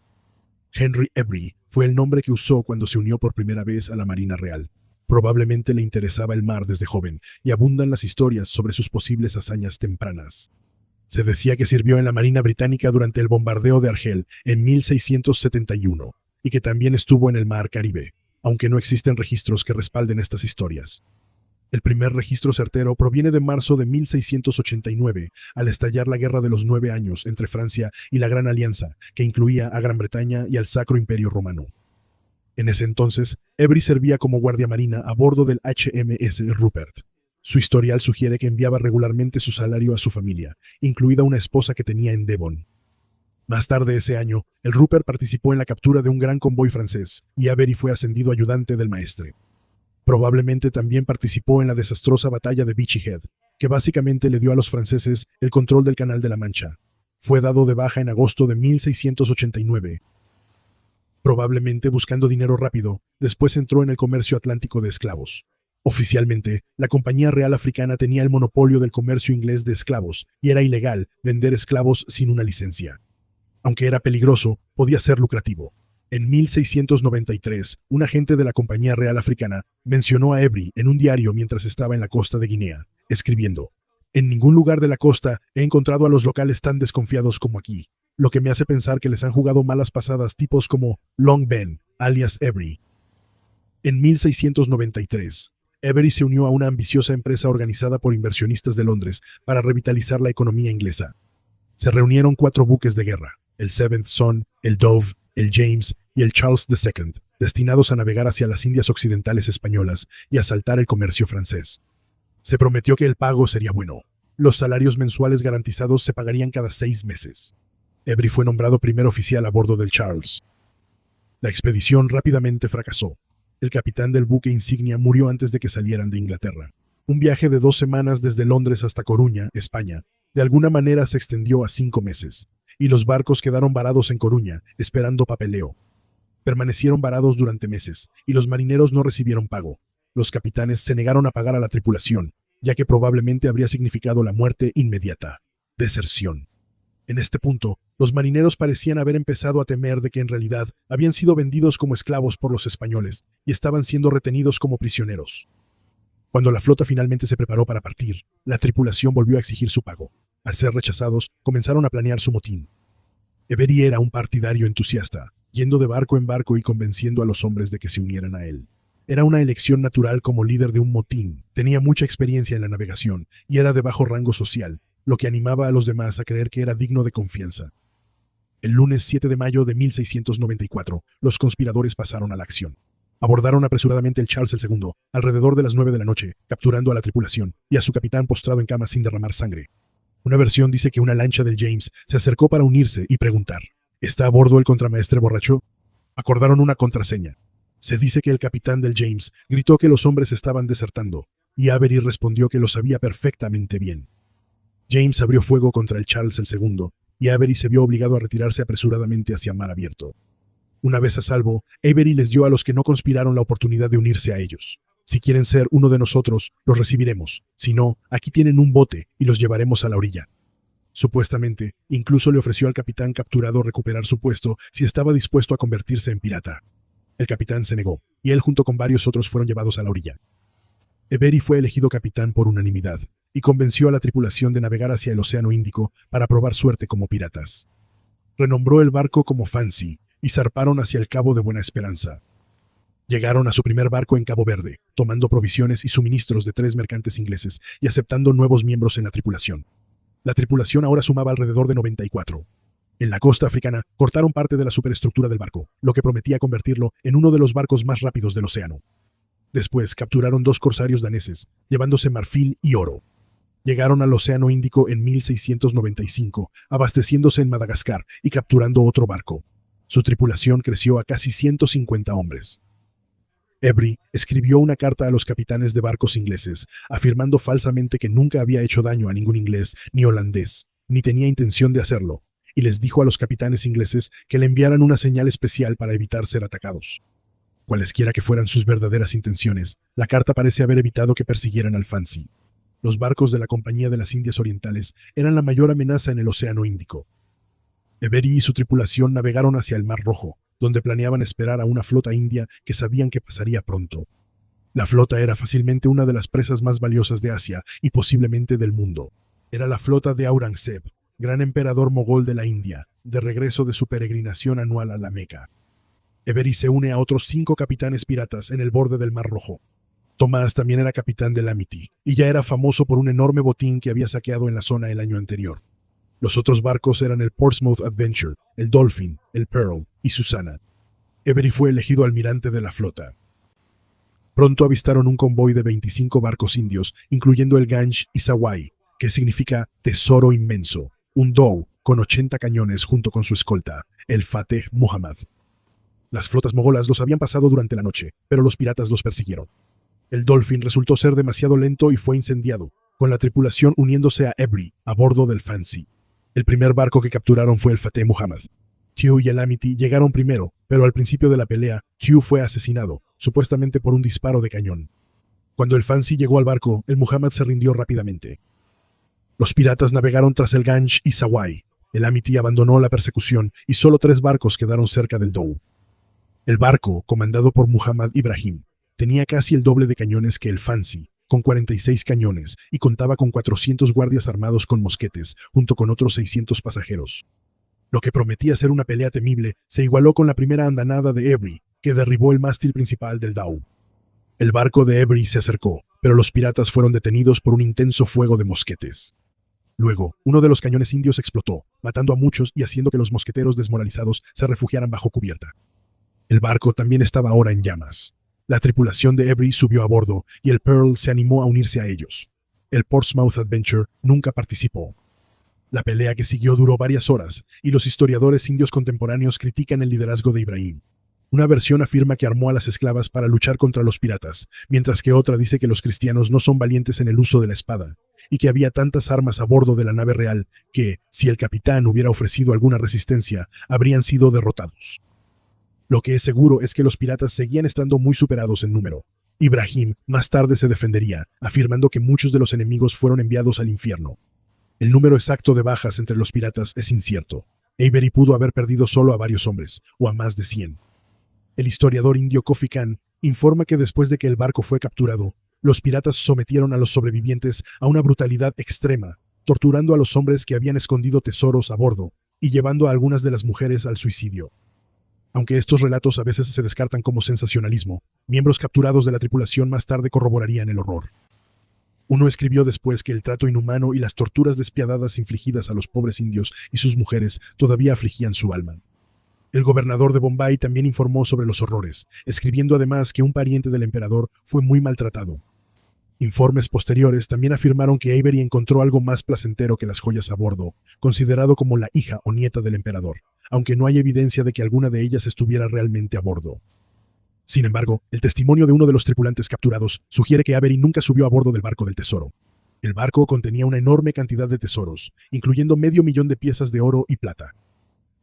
Henry Avery fue el nombre que usó cuando se unió por primera vez a la Marina Real. Probablemente le interesaba el mar desde joven, y abundan las historias sobre sus posibles hazañas tempranas. Se decía que sirvió en la Marina Británica durante el bombardeo de Argel en 1671, y que también estuvo en el Mar Caribe, aunque no existen registros que respalden estas historias. El primer registro certero proviene de marzo de 1689, al estallar la Guerra de los 9 años entre Francia y la Gran Alianza, que incluía a Gran Bretaña y al Sacro Imperio Romano. En ese entonces, Avery servía como guardia marina a bordo del HMS Rupert. Su historial sugiere que enviaba regularmente su salario a su familia, incluida una esposa que tenía en Devon. Más tarde ese año, el Rupert participó en la captura de un gran convoy francés, y Avery fue ascendido ayudante del maestre. Probablemente también participó en la desastrosa batalla de Beachy Head, que básicamente le dio a los franceses el control del Canal de la Mancha. Fue dado de baja en agosto de 1689. Probablemente buscando dinero rápido, después entró en el comercio atlántico de esclavos. Oficialmente, la Compañía Real Africana tenía el monopolio del comercio inglés de esclavos, y era ilegal vender esclavos sin una licencia. Aunque era peligroso, podía ser lucrativo. En 1693, un agente de la Compañía Real Africana mencionó a Avery en un diario mientras estaba en la costa de Guinea, escribiendo: «En ningún lugar de la costa he encontrado a los locales tan desconfiados como aquí, lo que me hace pensar que les han jugado malas pasadas tipos como Long Ben, alias Avery». En 1693, Avery se unió a una ambiciosa empresa organizada por inversionistas de Londres para revitalizar la economía inglesa. Se reunieron 4 buques de guerra, el Seventh Son, el Dove, el James y el Charles II, destinados a navegar hacia las Indias Occidentales españolas y asaltar el comercio francés. Se prometió que el pago sería bueno. Los salarios mensuales garantizados se pagarían cada 6 meses. Avery fue nombrado primer oficial a bordo del Charles. La expedición rápidamente fracasó. El capitán del buque insignia murió antes de que salieran de Inglaterra. Un viaje de 2 semanas desde Londres hasta Coruña, España, de alguna manera se extendió a 5 meses, y los barcos quedaron varados en Coruña, esperando papeleo. Permanecieron varados durante meses, y los marineros no recibieron pago. Los capitanes se negaron a pagar a la tripulación, ya que probablemente habría significado la muerte inmediata. Deserción. En este punto, los marineros parecían haber empezado a temer de que en realidad habían sido vendidos como esclavos por los españoles y estaban siendo retenidos como prisioneros. Cuando la flota finalmente se preparó para partir, la tripulación volvió a exigir su pago. Al ser rechazados, comenzaron a planear su motín. Avery era un partidario entusiasta, yendo de barco en barco y convenciendo a los hombres de que se unieran a él. Era una elección natural como líder de un motín, tenía mucha experiencia en la navegación y era de bajo rango social, lo que animaba a los demás a creer que era digno de confianza. El lunes 7 de mayo de 1694, los conspiradores pasaron a la acción. Abordaron apresuradamente el Charles II, alrededor de las 9 de la noche, capturando a la tripulación y a su capitán postrado en cama sin derramar sangre. Una versión dice que una lancha del James se acercó para unirse y preguntar: ¿está a bordo el contramaestre borracho? Acordaron una contraseña. Se dice que el capitán del James gritó que los hombres estaban desertando, y Avery respondió que lo sabía perfectamente bien. James abrió fuego contra el Charles II, y Avery se vio obligado a retirarse apresuradamente hacia mar abierto. Una vez a salvo, Avery les dio a los que no conspiraron la oportunidad de unirse a ellos. Si quieren ser uno de nosotros, los recibiremos. Si no, aquí tienen un bote y los llevaremos a la orilla. Supuestamente, incluso le ofreció al capitán capturado recuperar su puesto si estaba dispuesto a convertirse en pirata. El capitán se negó, y él junto con varios otros fueron llevados a la orilla. Avery fue elegido capitán por unanimidad, y convenció a la tripulación de navegar hacia el Océano Índico para probar suerte como piratas. Renombró el barco como Fancy, y zarparon hacia el Cabo de Buena Esperanza. Llegaron a su primer barco en Cabo Verde, tomando provisiones y suministros de 3 mercantes ingleses y aceptando nuevos miembros en la tripulación. La tripulación ahora sumaba alrededor de 94. En la costa africana, cortaron parte de la superestructura del barco, lo que prometía convertirlo en uno de los barcos más rápidos del océano. Después capturaron 2 corsarios daneses, llevándose marfil y oro. Llegaron al Océano Índico en 1695, abasteciéndose en Madagascar y capturando otro barco. Su tripulación creció a casi 150 hombres. Avery escribió una carta a los capitanes de barcos ingleses, afirmando falsamente que nunca había hecho daño a ningún inglés ni holandés, ni tenía intención de hacerlo, y les dijo a los capitanes ingleses que le enviaran una señal especial para evitar ser atacados. Cualesquiera que fueran sus verdaderas intenciones, la carta parece haber evitado que persiguieran al Fancy. Los barcos de la Compañía de las Indias Orientales eran la mayor amenaza en el Océano Índico. Avery y su tripulación navegaron hacia el Mar Rojo, donde planeaban esperar a una flota india que sabían que pasaría pronto. La flota era fácilmente una de las presas más valiosas de Asia y posiblemente del mundo. Era la flota de Aurangzeb, gran emperador mogol de la India, de regreso de su peregrinación anual a la Meca. Avery se une a otros 5 capitanes piratas en el borde del Mar Rojo. Tomás también era capitán del Amity, y ya era famoso por un enorme botín que había saqueado en la zona el año anterior. Los otros barcos eran el Portsmouth Adventure, el Dolphin, el Pearl y Susanna. Avery fue elegido almirante de la flota. Pronto avistaron un convoy de 25 barcos indios, incluyendo el Ganj y Sawai, que significa tesoro inmenso, un dhow con 80 cañones junto con su escolta, el Fateh Muhammad. Las flotas mogolas los habían pasado durante la noche, pero los piratas los persiguieron. El Dolphin resultó ser demasiado lento y fue incendiado, con la tripulación uniéndose a Avery a bordo del Fancy. El primer barco que capturaron fue el Fateh Muhammad. Tew y el Amity llegaron primero, pero al principio de la pelea, Tew fue asesinado, supuestamente por un disparo de cañón. Cuando el Fancy llegó al barco, el Muhammad se rindió rápidamente. Los piratas navegaron tras el Ganj y Sawai. El Amity abandonó la persecución y solo 3 barcos quedaron cerca del dhow. El barco, comandado por Muhammad Ibrahim, tenía casi el doble de cañones que el Fancy, con 46 cañones, y contaba con 400 guardias armados con mosquetes, junto con otros 600 pasajeros. Lo que prometía ser una pelea temible se igualó con la primera andanada de Avery, que derribó el mástil principal del dhow. El barco de Avery se acercó, pero los piratas fueron detenidos por un intenso fuego de mosquetes. Luego, uno de los cañones indios explotó, matando a muchos y haciendo que los mosqueteros desmoralizados se refugiaran bajo cubierta. El barco también estaba ahora en llamas. La tripulación de Avery subió a bordo y el Pearl se animó a unirse a ellos. El Portsmouth Adventure nunca participó. La pelea que siguió duró varias horas y los historiadores indios contemporáneos critican el liderazgo de Ibrahim. Una versión afirma que armó a las esclavas para luchar contra los piratas, mientras que otra dice que los cristianos no son valientes en el uso de la espada, y que había tantas armas a bordo de la nave real que, si el capitán hubiera ofrecido alguna resistencia, habrían sido derrotados. Lo que es seguro es que los piratas seguían estando muy superados en número. Ibrahim más tarde se defendería, afirmando que muchos de los enemigos fueron enviados al infierno. El número exacto de bajas entre los piratas es incierto. Avery pudo haber perdido solo a varios hombres, o a más de 100. El historiador indio Kofi Khan informa que después de que el barco fue capturado, los piratas sometieron a los sobrevivientes a una brutalidad extrema, torturando a los hombres que habían escondido tesoros a bordo y llevando a algunas de las mujeres al suicidio. Aunque estos relatos a veces se descartan como sensacionalismo, miembros capturados de la tripulación más tarde corroborarían el horror. Uno escribió después que el trato inhumano y las torturas despiadadas infligidas a los pobres indios y sus mujeres todavía afligían su alma. El gobernador de Bombay también informó sobre los horrores, escribiendo además que un pariente del emperador fue muy maltratado. Informes posteriores también afirmaron que Avery encontró algo más placentero que las joyas a bordo, considerado como la hija o nieta del emperador, aunque no hay evidencia de que alguna de ellas estuviera realmente a bordo. Sin embargo, el testimonio de uno de los tripulantes capturados sugiere que Avery nunca subió a bordo del barco del tesoro. El barco contenía una enorme cantidad de tesoros, incluyendo 500,000 de piezas de oro y plata.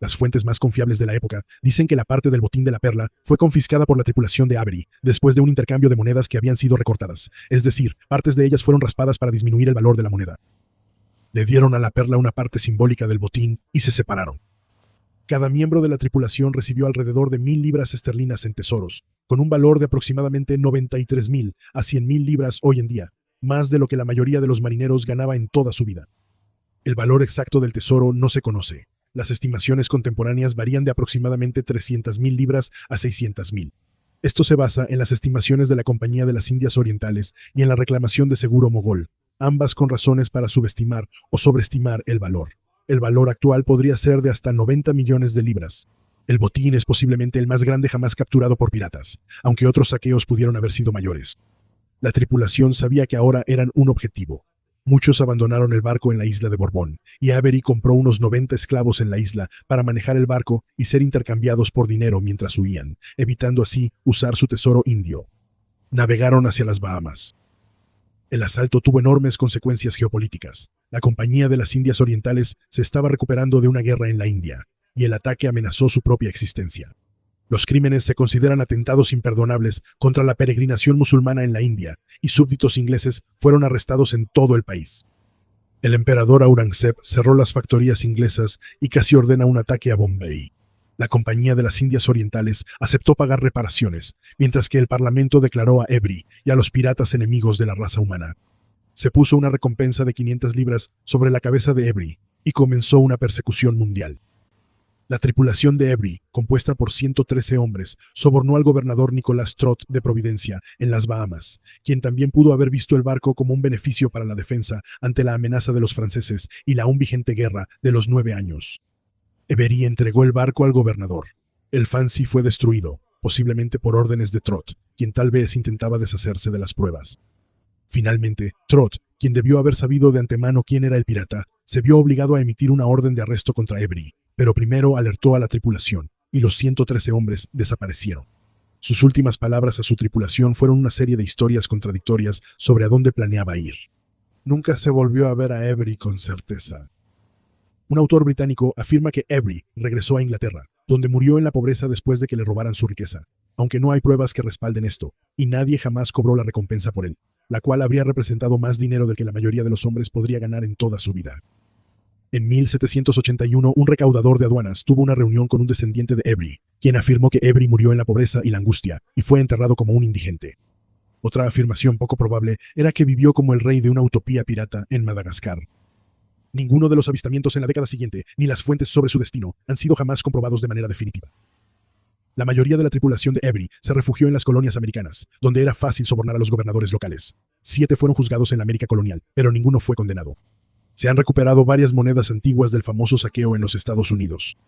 Las fuentes más confiables de la época dicen que la parte del botín de la perla fue confiscada por la tripulación de Avery después de un intercambio de monedas que habían sido recortadas, es decir, partes de ellas fueron raspadas para disminuir el valor de la moneda. Le dieron a la perla una parte simbólica del botín y se separaron. Cada miembro de la tripulación recibió alrededor de 1,000 libras esterlinas en tesoros, con un valor de aproximadamente 93,000 a 100,000 libras hoy en día, más de lo que la mayoría de los marineros ganaba en toda su vida. El valor exacto del tesoro no se conoce. Las estimaciones contemporáneas varían de aproximadamente 300,000 libras a 600,000. Esto se basa en las estimaciones de la Compañía de las Indias Orientales y en la reclamación de seguro mogol, ambas con razones para subestimar o sobreestimar el valor. El valor actual podría ser de hasta 90 millones de libras. El botín es posiblemente el más grande jamás capturado por piratas, aunque otros saqueos pudieron haber sido mayores. La tripulación sabía que ahora eran un objetivo. Muchos abandonaron el barco en la isla de Borbón, y Avery compró unos 90 esclavos en la isla para manejar el barco y ser intercambiados por dinero mientras huían, evitando así usar su tesoro indio. Navegaron hacia las Bahamas. El asalto tuvo enormes consecuencias geopolíticas. La Compañía de las Indias Orientales se estaba recuperando de una guerra en la India, y el ataque amenazó su propia existencia. Los crímenes se consideran atentados imperdonables contra la peregrinación musulmana en la India, y súbditos ingleses fueron arrestados en todo el país. El emperador Aurangzeb cerró las factorías inglesas y casi ordena un ataque a Bombay. La Compañía de las Indias Orientales aceptó pagar reparaciones, mientras que el Parlamento declaró a Avery y a los piratas enemigos de la raza humana. Se puso una recompensa de 500 libras sobre la cabeza de Avery y comenzó una persecución mundial. La tripulación de Avery, compuesta por 113 hombres, sobornó al gobernador Nicholas Trott de Providencia, en las Bahamas, quien también pudo haber visto el barco como un beneficio para la defensa ante la amenaza de los franceses y la aún vigente guerra de los 9 años. Avery entregó el barco al gobernador. El Fancy fue destruido, posiblemente por órdenes de Trott, quien tal vez intentaba deshacerse de las pruebas. Finalmente, Trott, quien debió haber sabido de antemano quién era el pirata, se vio obligado a emitir una orden de arresto contra Avery, pero primero alertó a la tripulación, y los 113 hombres desaparecieron. Sus últimas palabras a su tripulación fueron una serie de historias contradictorias sobre a dónde planeaba ir. Nunca se volvió a ver a Avery con certeza. Un autor británico afirma que Avery regresó a Inglaterra, donde murió en la pobreza después de que le robaran su riqueza, aunque no hay pruebas que respalden esto, y nadie jamás cobró la recompensa por él, la cual habría representado más dinero del que la mayoría de los hombres podría ganar en toda su vida. En 1781, un recaudador de aduanas tuvo una reunión con un descendiente de Avery, quien afirmó que Avery murió en la pobreza y la angustia, y fue enterrado como un indigente. Otra afirmación poco probable era que vivió como el rey de una utopía pirata en Madagascar. Ninguno de los avistamientos en la década siguiente, ni las fuentes sobre su destino, han sido jamás comprobados de manera definitiva. La mayoría de la tripulación de Avery se refugió en las colonias americanas, donde era fácil sobornar a los gobernadores locales. 7 fueron juzgados en la América colonial, pero ninguno fue condenado. Se han recuperado varias monedas antiguas del famoso saqueo en los Estados Unidos.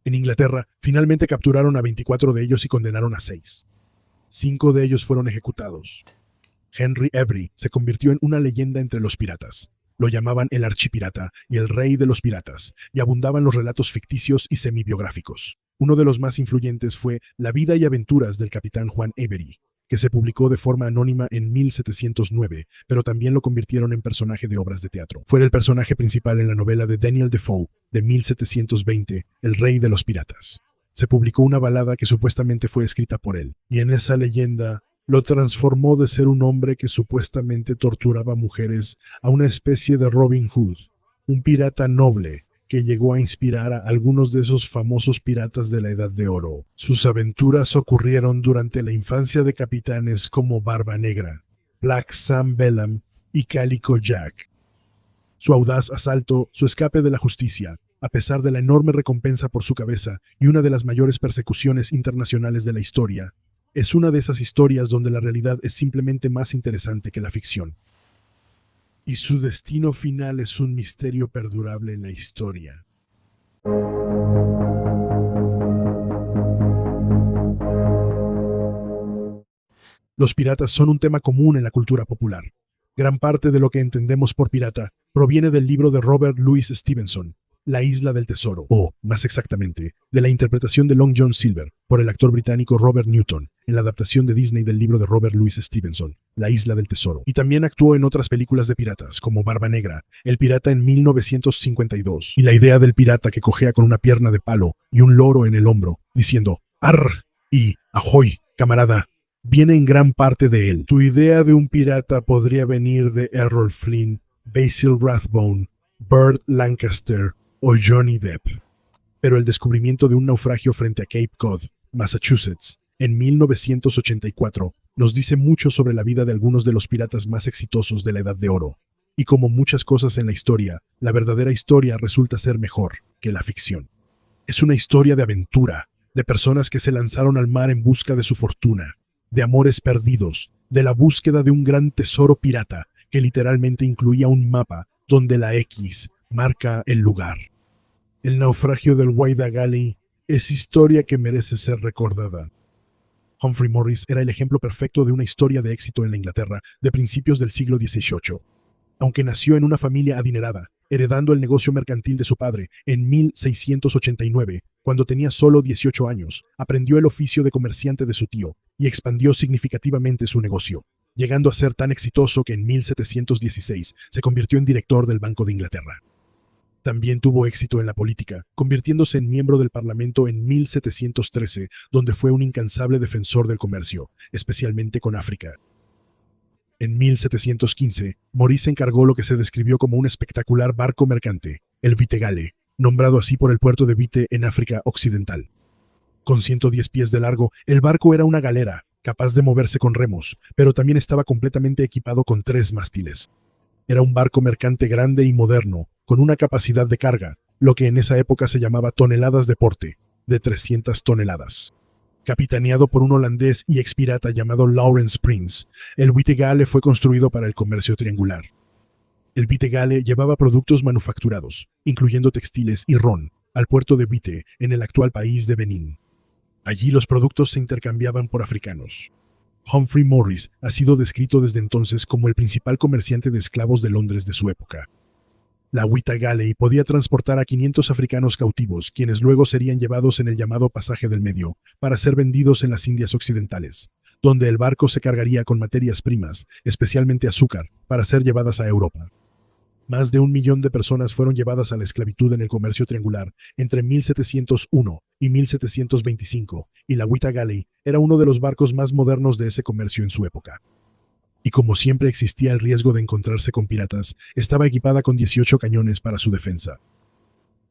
En Inglaterra, finalmente capturaron a 24 de ellos y condenaron a 6. 5 de ellos fueron ejecutados. Henry Avery se convirtió en una leyenda entre los piratas. Lo llamaban el archipirata y el rey de los piratas, y abundaban los relatos ficticios y semibiográficos. Uno de los más influyentes fue La vida y aventuras del capitán Juan Avery, que se publicó de forma anónima en 1709, pero también lo convirtieron en personaje de obras de teatro. Fue el personaje principal en la novela de Daniel Defoe de 1720, El rey de los piratas. Se publicó una balada que supuestamente fue escrita por él, y en esa leyenda lo transformó de ser un hombre que supuestamente torturaba mujeres a una especie de Robin Hood, un pirata noble que llegó a inspirar a algunos de esos famosos piratas de la Edad de Oro. Sus aventuras ocurrieron durante la infancia de capitanes como Barba Negra, Black Sam Bellam y Calico Jack. Su audaz asalto, su escape de la justicia, a pesar de la enorme recompensa por su cabeza y una de las mayores persecuciones internacionales de la historia, es una de esas historias donde la realidad es simplemente más interesante que la ficción. Y su destino final es un misterio perdurable en la historia. Los piratas son un tema común en la cultura popular. Gran parte de lo que entendemos por pirata proviene del libro de Robert Louis Stevenson, La isla del tesoro, o, más exactamente, de la interpretación de Long John Silver por el actor británico Robert Newton en la adaptación de Disney del libro de Robert Louis Stevenson, La isla del tesoro. Y también actuó en otras películas de piratas, como Barba Negra, El pirata en 1952, y la idea del pirata que cojea con una pierna de palo y un loro en el hombro, diciendo «Arr» y «Ahoy, camarada», viene en gran parte de él. Tu idea de un pirata podría venir de Errol Flynn, Basil Rathbone, Burt Lancaster o Johnny Depp. Pero el descubrimiento de un naufragio frente a Cape Cod, Massachusetts, en 1984, nos dice mucho sobre la vida de algunos de los piratas más exitosos de la Edad de Oro. Y como muchas cosas en la historia, la verdadera historia resulta ser mejor que la ficción. Es una historia de aventura, de personas que se lanzaron al mar en busca de su fortuna, de amores perdidos, de la búsqueda de un gran tesoro pirata que literalmente incluía un mapa donde la X marca el lugar. El naufragio del Whydah Galley es historia que merece ser recordada. Humphrey Morris era el ejemplo perfecto de una historia de éxito en la Inglaterra de principios del siglo XVIII. Aunque nació en una familia adinerada, heredando el negocio mercantil de su padre en 1689, cuando tenía solo 18 años, aprendió el oficio de comerciante de su tío y expandió significativamente su negocio, llegando a ser tan exitoso que en 1716 se convirtió en director del Banco de Inglaterra. También tuvo éxito en la política, convirtiéndose en miembro del Parlamento en 1713, donde fue un incansable defensor del comercio, especialmente con África. En 1715, Maurice encargó lo que se describió como un espectacular barco mercante, el Witegale, nombrado así por el puerto de Vite en África Occidental. Con 110 pies de largo, el barco era una galera, capaz de moverse con remos, pero también estaba completamente equipado con 3 mástiles. Era un barco mercante grande y moderno, con una capacidad de carga, lo que en esa época se llamaba toneladas de porte, de 300 toneladas. Capitaneado por un holandés y expirata llamado Lawrence Prince, el Witegale fue construido para el comercio triangular. El Witegale llevaba productos manufacturados, incluyendo textiles y ron, al puerto de Vite, en el actual país de Benín. Allí los productos se intercambiaban por africanos. Humphrey Morris ha sido descrito desde entonces como el principal comerciante de esclavos de Londres de su época. La Whydah Galley podía transportar a 500 africanos cautivos, quienes luego serían llevados en el llamado Pasaje del Medio, para ser vendidos en las Indias Occidentales, donde el barco se cargaría con materias primas, especialmente azúcar, para ser llevadas a Europa. Más de 1 millón de personas fueron llevadas a la esclavitud en el comercio triangular entre 1701 y 1725, y la Whydah Galley era uno de los barcos más modernos de ese comercio en su época. Y como siempre existía el riesgo de encontrarse con piratas, estaba equipada con 18 cañones para su defensa.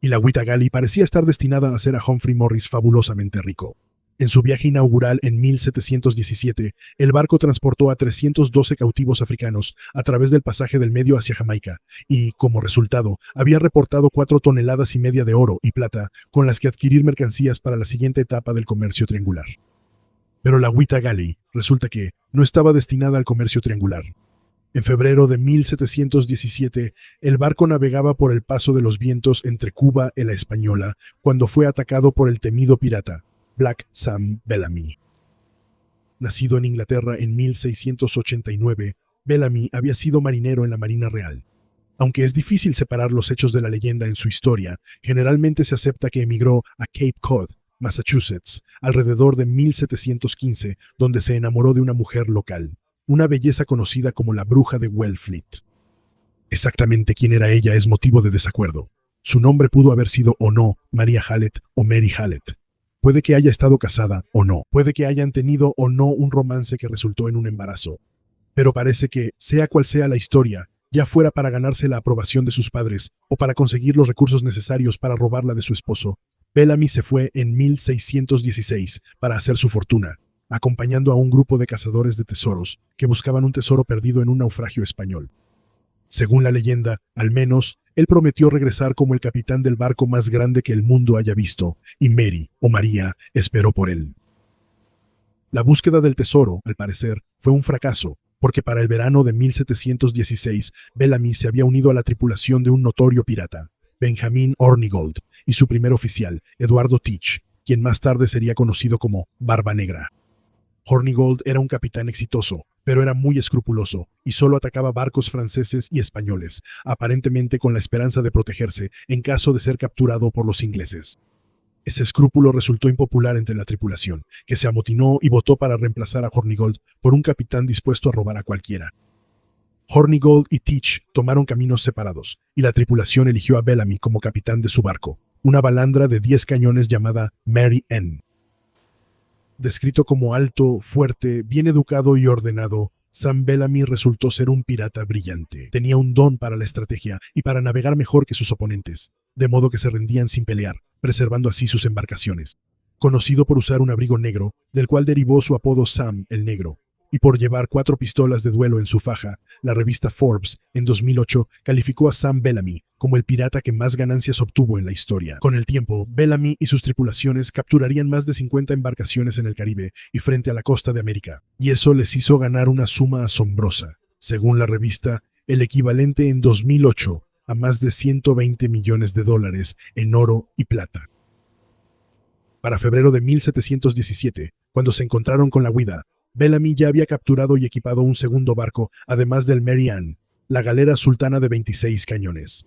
Y la Whydah Galley parecía estar destinada a hacer a Humphrey Morris fabulosamente rico. En su viaje inaugural en 1717, el barco transportó a 312 cautivos africanos a través del Pasaje del Medio hacia Jamaica y, como resultado, había reportado 4,5 toneladas de oro y plata con las que adquirir mercancías para la siguiente etapa del comercio triangular. Pero la Whydah Galley resulta que no estaba destinada al comercio triangular. En febrero de 1717, el barco navegaba por el paso de los vientos entre Cuba y la Española cuando fue atacado por el temido pirata, Black Sam Bellamy. Nacido en Inglaterra en 1689, Bellamy había sido marinero en la Marina Real. Aunque es difícil separar los hechos de la leyenda en su historia, generalmente se acepta que emigró a Cape Cod, Massachusetts, alrededor de 1715, donde se enamoró de una mujer local, una belleza conocida como la Bruja de Wellfleet. Exactamente quién era ella es motivo de desacuerdo. Su nombre pudo haber sido o no María Hallett o Mary Hallett. Puede que haya estado casada o no. Puede que hayan tenido o no un romance que resultó en un embarazo. Pero parece que, sea cual sea la historia, ya fuera para ganarse la aprobación de sus padres o para conseguir los recursos necesarios para robarla de su esposo, Bellamy se fue en 1616 para hacer su fortuna, acompañando a un grupo de cazadores de tesoros que buscaban un tesoro perdido en un naufragio español. Según la leyenda, al menos, él prometió regresar como el capitán del barco más grande que el mundo haya visto, y Mary, o María, esperó por él. La búsqueda del tesoro, al parecer, fue un fracaso, porque para el verano de 1716, Bellamy se había unido a la tripulación de un notorio pirata, Benjamin Hornigold, y su primer oficial, Eduardo Teach, quien más tarde sería conocido como Barba Negra. Hornigold era un capitán exitoso, pero era muy escrupuloso y solo atacaba barcos franceses y españoles, aparentemente con la esperanza de protegerse en caso de ser capturado por los ingleses. Ese escrúpulo resultó impopular entre la tripulación, que se amotinó y votó para reemplazar a Hornigold por un capitán dispuesto a robar a cualquiera. Hornigold y Teach tomaron caminos separados, y la tripulación eligió a Bellamy como capitán de su barco, una balandra de 10 cañones llamada Mary N. Descrito como alto, fuerte, bien educado y ordenado, Sam Bellamy resultó ser un pirata brillante. Tenía un don para la estrategia y para navegar mejor que sus oponentes, de modo que se rendían sin pelear, preservando así sus embarcaciones. Conocido por usar un abrigo negro, del cual derivó su apodo Sam el Negro, y por llevar 4 pistolas de duelo en su faja, la revista Forbes, en 2008, calificó a Sam Bellamy como el pirata que más ganancias obtuvo en la historia. Con el tiempo, Bellamy y sus tripulaciones capturarían más de 50 embarcaciones en el Caribe y frente a la costa de América, y eso les hizo ganar una suma asombrosa. Según la revista, el equivalente en 2008 a más de $120 millones en oro y plata. Para febrero de 1717, cuando se encontraron con la huida, Bellamy ya había capturado y equipado un segundo barco, además del Mary Ann, la galera sultana de 26 cañones.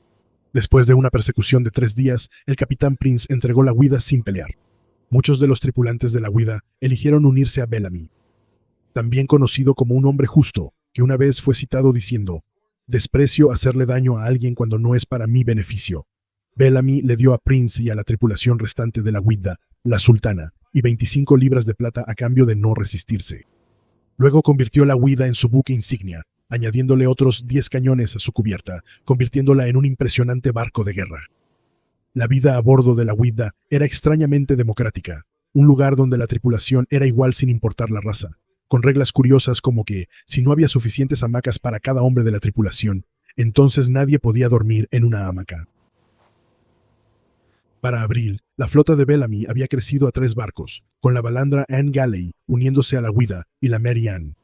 Después de una persecución de 3 días, el capitán Prince entregó la huida sin pelear. Muchos de los tripulantes de la huida eligieron unirse a Bellamy, también conocido como un hombre justo, que una vez fue citado diciendo: «Desprecio hacerle daño a alguien cuando no es para mi beneficio». Bellamy le dio a Prince y a la tripulación restante de la huida, la sultana, y 25 libras de plata a cambio de no resistirse. Luego convirtió la huida en su buque insignia, añadiéndole otros 10 cañones a su cubierta, convirtiéndola en un impresionante barco de guerra. La vida a bordo de la huida era extrañamente democrática, un lugar donde la tripulación era igual sin importar la raza, con reglas curiosas como que, si no había suficientes hamacas para cada hombre de la tripulación, entonces nadie podía dormir en una hamaca. Para abril, la flota de Bellamy había crecido a 3 barcos, con la balandra Anne Galley uniéndose a la huida y la Mary Ann.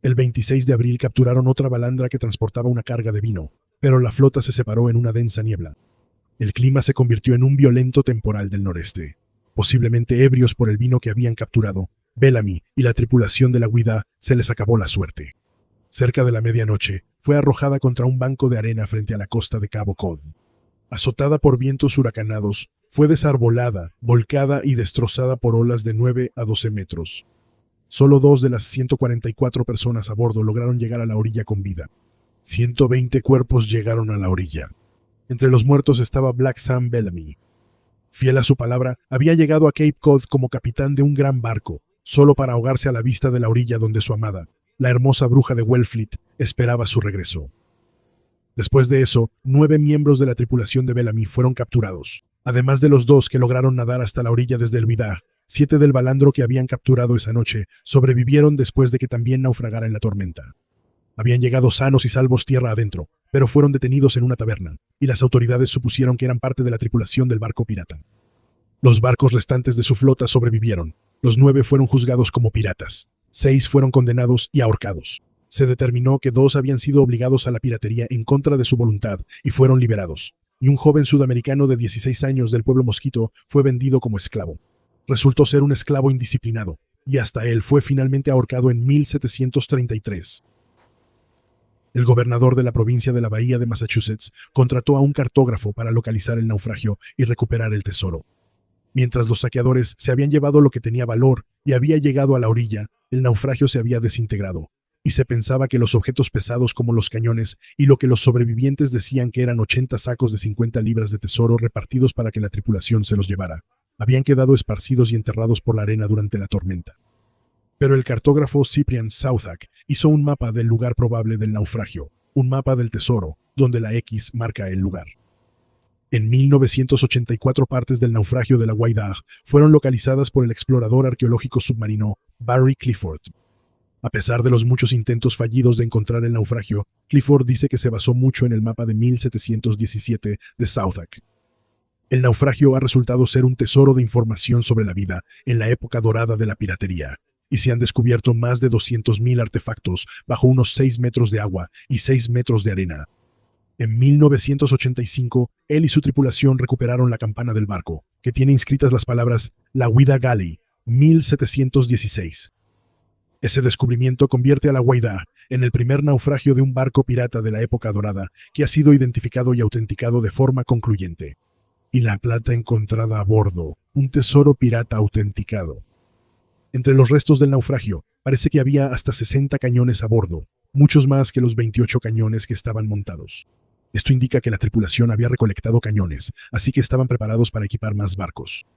El 26 de abril capturaron otra balandra que transportaba una carga de vino, pero la flota se separó en una densa niebla. El clima se convirtió en un violento temporal del noreste. Posiblemente ebrios por el vino que habían capturado, Bellamy y la tripulación de la huida se les acabó la suerte. Cerca de la medianoche, fue arrojada contra un banco de arena frente a la costa de Cabo Cod. Azotada por vientos huracanados, fue desarbolada, volcada y destrozada por olas de 9 a 12 metros. Solo 2 de las 144 personas a bordo lograron llegar a la orilla con vida. 120 cuerpos llegaron a la orilla. Entre los muertos estaba Black Sam Bellamy. Fiel a su palabra, había llegado a Cape Cod como capitán de un gran barco, solo para ahogarse a la vista de la orilla donde su amada, la hermosa bruja de Wellfleet, esperaba su regreso. Después de eso, 9 miembros de la tripulación de Bellamy fueron capturados. Además de los 2 que lograron nadar hasta la orilla desde el Vidar, 7 del balandro que habían capturado esa noche sobrevivieron después de que también naufragara en la tormenta. Habían llegado sanos y salvos tierra adentro, pero fueron detenidos en una taberna, y las autoridades supusieron que eran parte de la tripulación del barco pirata. Los barcos restantes de su flota sobrevivieron. Los 9 fueron juzgados como piratas. 6 fueron condenados y ahorcados. Se determinó que 2 habían sido obligados a la piratería en contra de su voluntad y fueron liberados, y un joven sudamericano de 16 años del pueblo Mosquito fue vendido como esclavo. Resultó ser un esclavo indisciplinado, y hasta él fue finalmente ahorcado en 1733. El gobernador de la provincia de la Bahía de Massachusetts contrató a un cartógrafo para localizar el naufragio y recuperar el tesoro. Mientras los saqueadores se habían llevado lo que tenía valor y había llegado a la orilla, el naufragio se había desintegrado, y se pensaba que los objetos pesados como los cañones y lo que los sobrevivientes decían que eran 80 sacos de 50 libras de tesoro repartidos para que la tripulación se los llevara, habían quedado esparcidos y enterrados por la arena durante la tormenta. Pero el cartógrafo Cyprian Southak hizo un mapa del lugar probable del naufragio, un mapa del tesoro, donde la X marca el lugar. En 1984 partes del naufragio de la Whydah fueron localizadas por el explorador arqueológico submarino Barry Clifford. A pesar de los muchos intentos fallidos de encontrar el naufragio, Clifford dice que se basó mucho en el mapa de 1717 de Southak. El naufragio ha resultado ser un tesoro de información sobre la vida en la época dorada de la piratería, y se han descubierto más de 200.000 artefactos bajo unos 6 metros de agua y 6 metros de arena. En 1985, él y su tripulación recuperaron la campana del barco, que tiene inscritas las palabras La Whydah Galley, 1716. Ese descubrimiento convierte a la Whydah en el primer naufragio de un barco pirata de la época dorada que ha sido identificado y autenticado de forma concluyente. Y la plata encontrada a bordo, un tesoro pirata autenticado. Entre los restos del naufragio, parece que había hasta 60 cañones a bordo, muchos más que los 28 cañones que estaban montados. Esto indica que la tripulación había recolectado cañones, así que estaban preparados para equipar más barcos.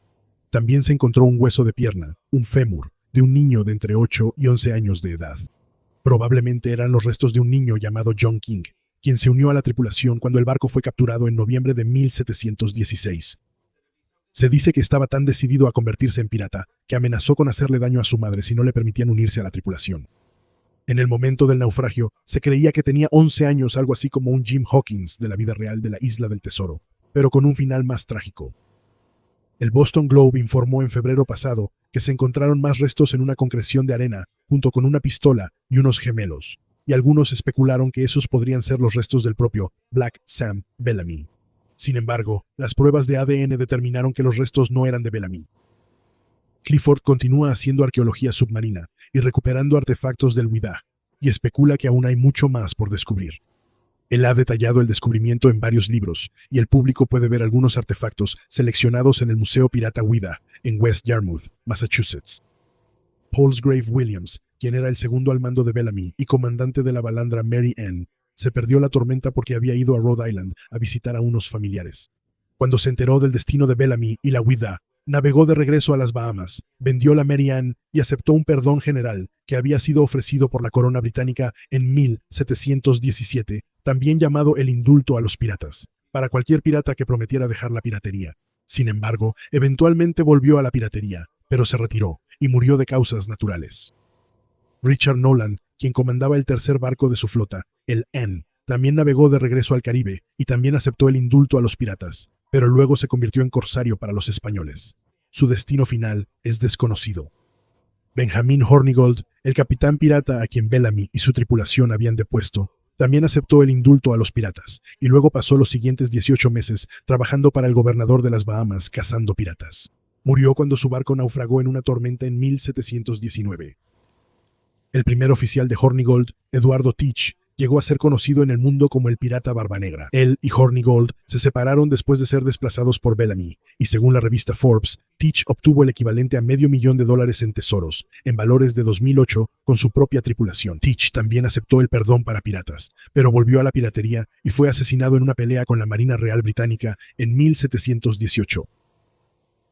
También se encontró un hueso de pierna, un fémur, de un niño de entre 8 y 11 años de edad. Probablemente eran los restos de un niño llamado John King, quien se unió a la tripulación cuando el barco fue capturado en noviembre de 1716. Se dice que estaba tan decidido a convertirse en pirata que amenazó con hacerle daño a su madre si no le permitían unirse a la tripulación. En el momento del naufragio, se creía que tenía 11 años, algo así como un Jim Hawkins de la vida real de la Isla del Tesoro, pero con un final más trágico. El Boston Globe informó en febrero pasado que se encontraron más restos en una concreción de arena, junto con una pistola y unos gemelos, y algunos especularon que esos podrían ser los restos del propio Black Sam Bellamy. Sin embargo, las pruebas de ADN determinaron que los restos no eran de Bellamy. Clifford continúa haciendo arqueología submarina y recuperando artefactos del Whydah, y especula que aún hay mucho más por descubrir. Él ha detallado el descubrimiento en varios libros, y el público puede ver algunos artefactos seleccionados en el Museo Pirata Whydah, en West Yarmouth, Massachusetts. Palsgrave Williams, quien era el segundo al mando de Bellamy y comandante de la balandra Mary Ann, se perdió la tormenta porque había ido a Rhode Island a visitar a unos familiares. Cuando se enteró del destino de Bellamy y la Whydah, navegó de regreso a las Bahamas, vendió la Mary Ann y aceptó un perdón general que había sido ofrecido por la corona británica en 1717, también llamado el indulto a los piratas, para cualquier pirata que prometiera dejar la piratería. Sin embargo, eventualmente volvió a la piratería, pero se retiró y murió de causas naturales. Richard Nolan, quien comandaba el tercer barco de su flota, el Anne, también navegó de regreso al Caribe y también aceptó el indulto a los piratas, pero luego se convirtió en corsario para los españoles. Su destino final es desconocido. Benjamin Hornigold, el capitán pirata a quien Bellamy y su tripulación habían depuesto, también aceptó el indulto a los piratas, y luego pasó los siguientes 18 meses trabajando para el gobernador de las Bahamas cazando piratas. Murió cuando su barco naufragó en una tormenta en 1719. El primer oficial de Hornigold, Eduardo Teach, llegó a ser conocido en el mundo como el pirata Barba Negra. Él y Hornigold se separaron después de ser desplazados por Bellamy, y según la revista Forbes, Teach obtuvo el equivalente a $500,000 en tesoros, en valores de 2008, con su propia tripulación. Teach también aceptó el perdón para piratas, pero volvió a la piratería y fue asesinado en una pelea con la Marina Real Británica en 1718.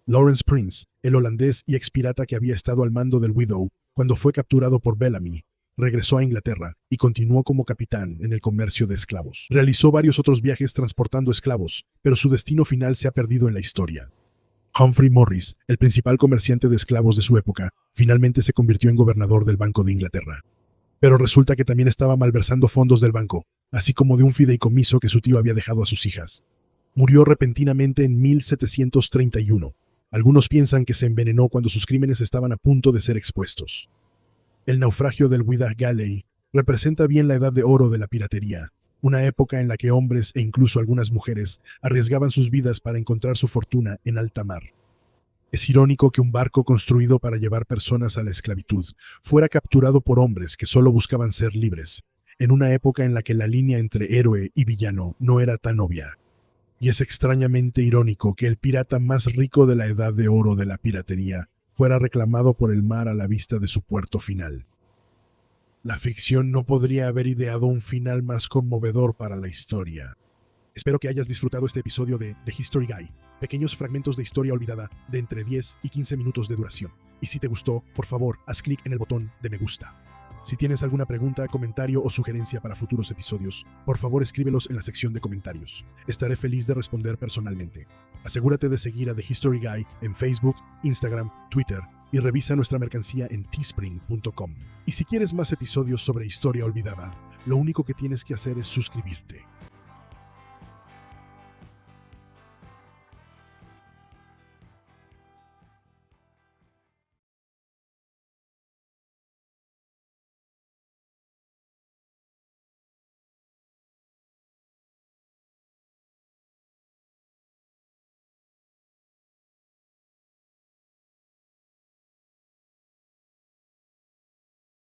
Lawrence Prince, el holandés y expirata que había estado al mando del Widow cuando fue capturado por Bellamy, regresó a Inglaterra y continuó como capitán en el comercio de esclavos. Realizó varios otros viajes transportando esclavos, pero su destino final se ha perdido en la historia. Humphrey Morris, el principal comerciante de esclavos de su época, finalmente se convirtió en gobernador del Banco de Inglaterra. Pero resulta que también estaba malversando fondos del banco, así como de un fideicomiso que su tío había dejado a sus hijas. Murió repentinamente en 1731. Algunos piensan que se envenenó cuando sus crímenes estaban a punto de ser expuestos. El naufragio del Whydah Galley Representa bien la edad de oro de la piratería, una época en la que hombres e incluso algunas mujeres arriesgaban sus vidas para encontrar su fortuna en alta mar. Es irónico que un barco construido para llevar personas a la esclavitud fuera capturado por hombres que solo buscaban ser libres, en una época en la que la línea entre héroe y villano no era tan obvia. Y es extrañamente irónico que el pirata más rico de la edad de oro de la piratería fuera reclamado por el mar a la vista de su puerto final. La ficción no podría haber ideado un final más conmovedor para la historia. Espero que hayas disfrutado este episodio de The History Guy, pequeños fragmentos de historia olvidada de entre 10 y 15 minutos de duración. Y si te gustó, por favor, haz clic en el botón de me gusta. Si tienes alguna pregunta, comentario o sugerencia para futuros episodios, por favor escríbelos en la sección de comentarios. Estaré feliz de responder personalmente. Asegúrate de seguir a The History Guy en Facebook, Instagram, Twitter y revisa nuestra mercancía en teespring.com. Y si quieres más episodios sobre historia olvidada, lo único que tienes que hacer es suscribirte.